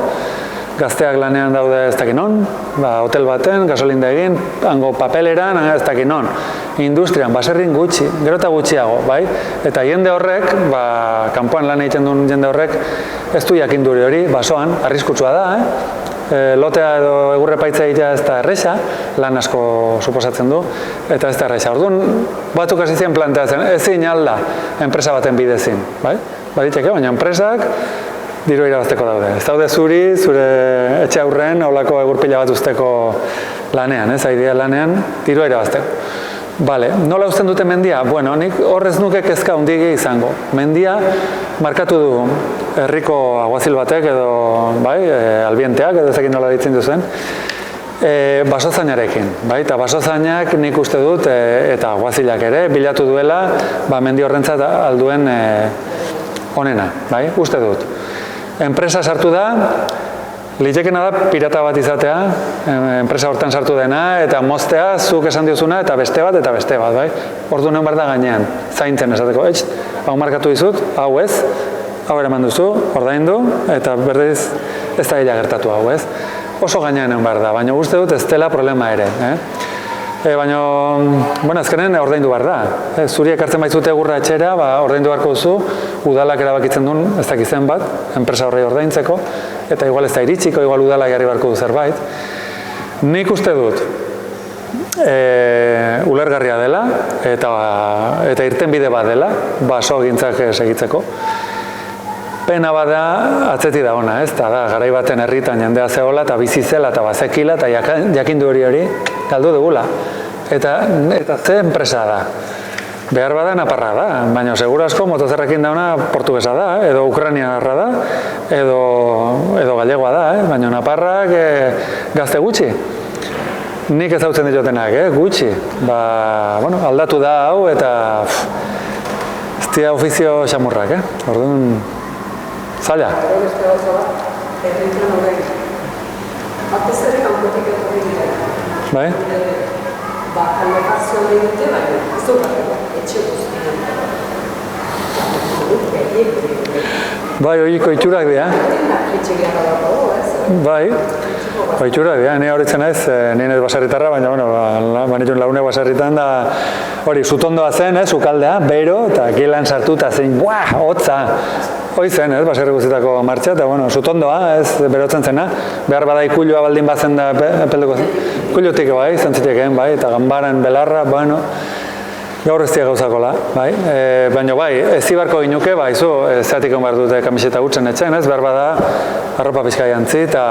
Speaker 2: gazteak lanean daude ez dakin non, hotel baten, gasolinda egin, hango papeleran, ez dakin non. Industrian, baserrin gutxi, gero eta gutxiago, bai? Eta jende horrek, kanpoan lan egiten duen jende horrek, ez du jakinduri hori, basoan, arriskutsua da, lotea edo egurrepaitza egitea ez da erresa, lan asko suposatzen du, eta ez da erresa. Orduan, batzuk hasi ziren planteatzen, ezin alda enpresa baten bidezin, bai? Baditeke, baina enpresak diru irabazteko daude. Ez daude zure etxe aurren, holako egurpila bat usteko lanean, ez, aidea lanean, diru irabazteko. Bale, nola uzten dute mendia? Bueno, nik horrez nuke kezka hundige izango. Mendia markatu du herriko aguazil batek edo, bai, albienteak edo ezekin nola ditzen duzen, basozainarekin, bai, eta basozainak nik uste dut, eta aguazilak ere, bilatu duela, mendi horrentzat alduen onena, bai, uste dut. Enpresa sartu da, litekena da pirata bat izatea, enpresa hortan sartu dena, eta moztea, zuk esan diozuna, eta beste bat, bai? Ordu neun behar da gainean, zaintzen esateko, hau markatu dizut, hau ez, hau eraman duzu, ordaindu, eta berdiz ez da gila gertatu hau ez. Oso gainean neun behar da, baina uste dut ez dela problema ere. Baina, bueno, azkenen ordaindu behar da. Zuri ekartzen baitzute egurra etxera, ordaindu beharko duzu, udalak erabakitzen duen, ez dakizen bat, enpresa horrei ordaintzeko, eta igual ez da iritsiko, igual udalak jarri beharko du zerbait. Nik uste dut, ulergarria dela, eta irtenbide bat dela, baso gintzak segitzeko. Pena bada atzeti da ona, ez? Da, garai baten herritan jendea zegoela, eta bizi zela, eta bazekila, eta jakindu hori galdu dugula. Eta ze enpresa da. Behar bada naparra da, baina seguru asko motozerrekin dauna portugesa da, edo ukrainiarra da, edo gallegoa da, baina naparrak gazte gutxi. Nik ezautzen ditutenak, gutxi. Bueno, aldatu da hau, eta ez dira ofizio xamurrak, orduan zaila.
Speaker 5: Beste gauza bat, herritan horrein. Batez ere kanpotik etorri dira.
Speaker 2: Bai?
Speaker 5: Kalefazioa nahi dute, baina ez du bat, etxe guztien.
Speaker 2: Bai, oiko itxurak dira.
Speaker 5: Etxe gara dago, ez?
Speaker 2: Bai, itxurak dira. Ni horitzen ez, nien ez baserritarra, baina, bueno, banitun laune baserritan da, hori, zutondoa zen, sukaldea, bero, eta gilan sartuta zen, hotza. Hoi zen, baserri guztietako martxa, eta, bueno, zutondoa, ez berotzen zena, behar bada ikuilua baldin bazen da epelduko zen. Ikuilutik, bai, zantziteken, bai, eta ganbaran belarra, bueno, gaur ez gauzakola, bai. Baina, bai, ez zibarko ginuke, bai, zu, zeatik behar dute kamiseta gutzen etxen, ez, behar bada, arropa pixka jantzi, eta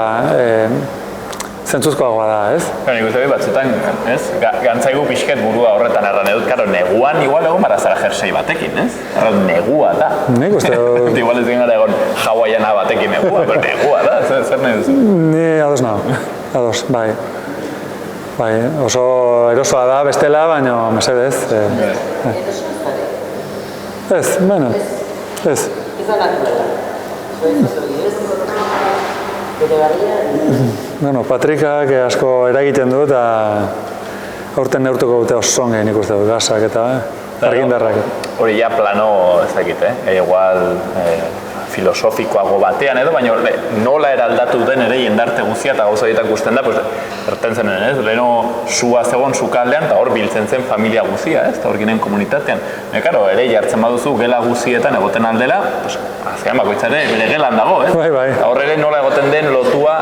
Speaker 2: zentzuzkoagoa da, ez?
Speaker 1: Nik uste batzutan, ez? Gantzaigu pixket burua horretan erran edut, karo, neguan igual egon barazara jersei batekin, ez? Erran, negua da.
Speaker 2: Nik uste dut...
Speaker 1: Igual ez gara egon hawaiana batekin negua, pero negua da, zer nahi duzu?
Speaker 2: Ni ados nago, ados, bai. Bai, oso erosoa da bestela, baina mesedez.
Speaker 4: Erosoa zare?
Speaker 2: Ez, bueno, ez.
Speaker 4: Ez da naturala. Bere barrian...
Speaker 2: Bueno, Patrikak asko eragiten du eta aurten neurtuko dute oso onge nik uste dut, gasak eta argindarrak.
Speaker 1: Hori ja plano ez dakit, igual filosofikoago batean edo, baina nola eraldatu den ere jendarte guztia eta gauza dietak guztien da, erten zenen, ez? Leheno sua zegoen sukaldean eta hor biltzen zen familia guzia, ez? Eta hor ginen komunitatean. Karo, ere jartzen baduzu gela guzietan egoten aldela, azkean bakoitza ere bere gelan dago, ez?
Speaker 2: Bai.
Speaker 1: Hor ere nola egoten den lotua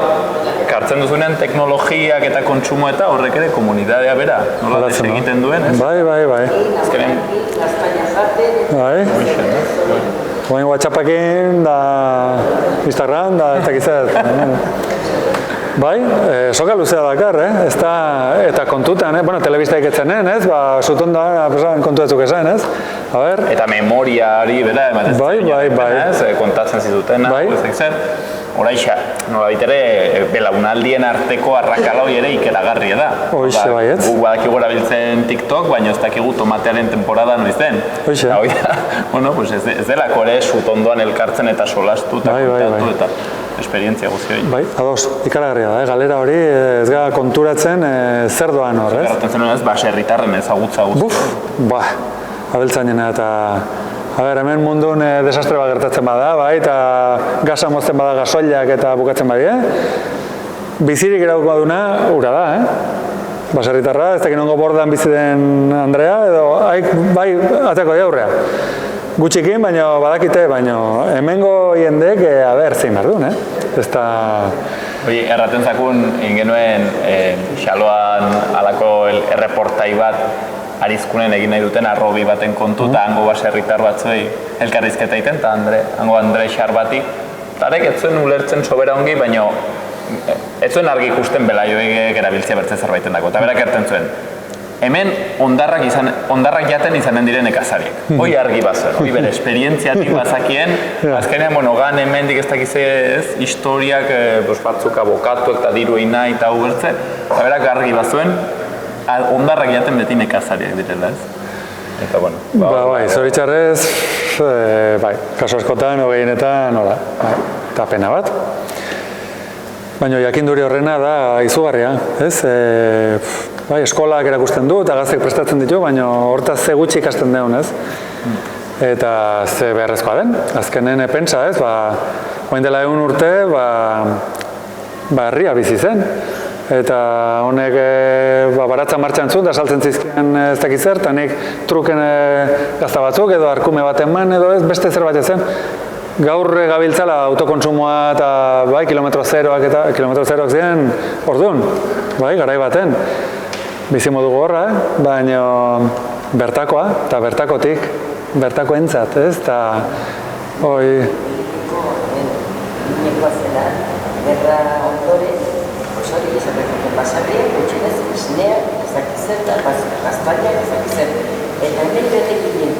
Speaker 1: kartzen duzunean teknologiak eta kontsumo eta horrek ere komunitatea bera, nola desegiten duen, ez?
Speaker 2: Bai.
Speaker 1: Azkenean...
Speaker 2: Bai. Oain WhatsAppekin, da Instagram, da ez dakizet. Bai, soka luzea dakar, ez da, eta kontutan, bueno, telebista iketzenen, ez? Zutonda, kontuetzuk esan, ez? A ber...
Speaker 1: Eta memoriari, bera, ematen
Speaker 2: bai.
Speaker 1: kontatzen zitutena, ez dakizet. Horaixa, nolabait ere, belaunaldien arteko arrakala hori ere ikeragarria da.
Speaker 2: Hoixe baietz.
Speaker 1: Guk badakigu erabiltzen TikTok, baina ez dakigu tomatearen temporada noiz den.
Speaker 2: Hoixe.
Speaker 1: Eta hori da, bueno, pues ez delako ere sutondoan elkartzen eta solastu eta kontatu eta esperientzia guzti hori.
Speaker 2: Bai, ados, ikaragarria da, galera hori ez gara konturatzen zer doan hor, ez?
Speaker 1: Garratzen zenuen ez, baserritarren ezagutza guzti.
Speaker 2: Buf, abeltzainena eta... A ber, hemen mundun desastre bat gertatzen bada, bai, eta gasa mozten bada gasoilak eta bukatzen badie. Bizirik erauko duna, ura da, Baserritarra, ez dakin ongo bordan bizi den Andrea, edo, bai, ateko aurrea. Gutxikin, baina badakite, baina hemengo jendek, a ber, zein behar duen, Ez da...
Speaker 1: Hori, erraten zakun, ingenuen xaloan alako erreportai bat, arizkunen egin nahi duten arrobi baten kontu, eta hango baserritar batzuei elkarrizketa egiten, eta hango Andre Xar bati. Tarek ez zuen ulertzen sobera ongi, baina ez zuen argi ikusten belaioek erabiltzea bertze zerbaiten dago. Eta berak erten zuen, hemen ondarrak jaten izanen diren nekazariek. Hoi argi bazuen, hoi bere esperientziatik bazakien, azkenean, bueno, gan hemendik ez dakize ez, historiak, batzuk abokatuek eta diru egin nahi eta hau bertze, eta berak argi bazuen, ondarrak jaten beti nekazariak direla, ez? Eta, bueno...
Speaker 2: Bai, zoritxarrez, bai, kaso askotan, hogeinetan, nola, eta pena bat. Baina jakinduri horrena da izugarria, ez? Bai, eskolak erakusten du eta gaztek prestatzen ditu, baina hortaz ze gutxi ikasten deun, ez? Eta ze beharrezkoa den, azkenen pentsa, ez? Oain dela 1 urte, herria bizi zen. Eta honek baratza martxan zuen, da saltzen zizkian ez dakiz zer, eta nik truken gazta batzuk edo arkume bat eman edo ez, beste zer bat zen. Gaur gabiltzala autokontsumoa eta bai, kilometro zeroak ziren orduan, bai, garai baten. Bizimodu gorra, baina bertakoa eta bertakotik, bertako entzat, ez? Eta hoi...
Speaker 4: Inekoa zela, gerra ondore, hori ezagutzen basarria, gutxinez, esnea, ezakitzen, gaztaina, ezakitzen. Eta hemen betek ginen,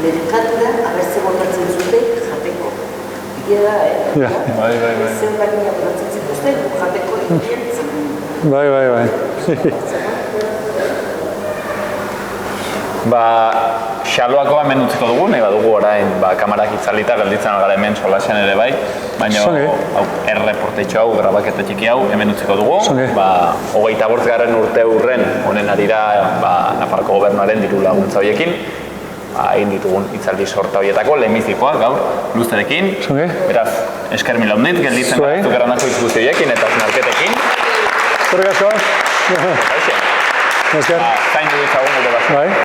Speaker 4: merkatura abertze botatzen zuten jateko. Egia da,
Speaker 1: Bai.
Speaker 4: Zer baina botatzen zituzten, jateko egin.
Speaker 2: Bai.
Speaker 1: Xaloako hemen utziko dugu, nahi badugu orain kamarak itzalita gelditzen gara hemen solasean ere bai, baina erreportetxo hau, grabaketa txiki hau, hemen utziko dugu. 25. urte hurren honen arira Nafarroko gobernuaren diru laguntza horiekin, egin ditugun itzaldi sorta horietako lehenbizikoa gaur luzerekin. Beraz, esker mila hondit, gelditzen gara zukeranako izguzti horiekin eta snarketekin.
Speaker 2: Zure gazoak?
Speaker 1: Zain dugu ezagun gure bat.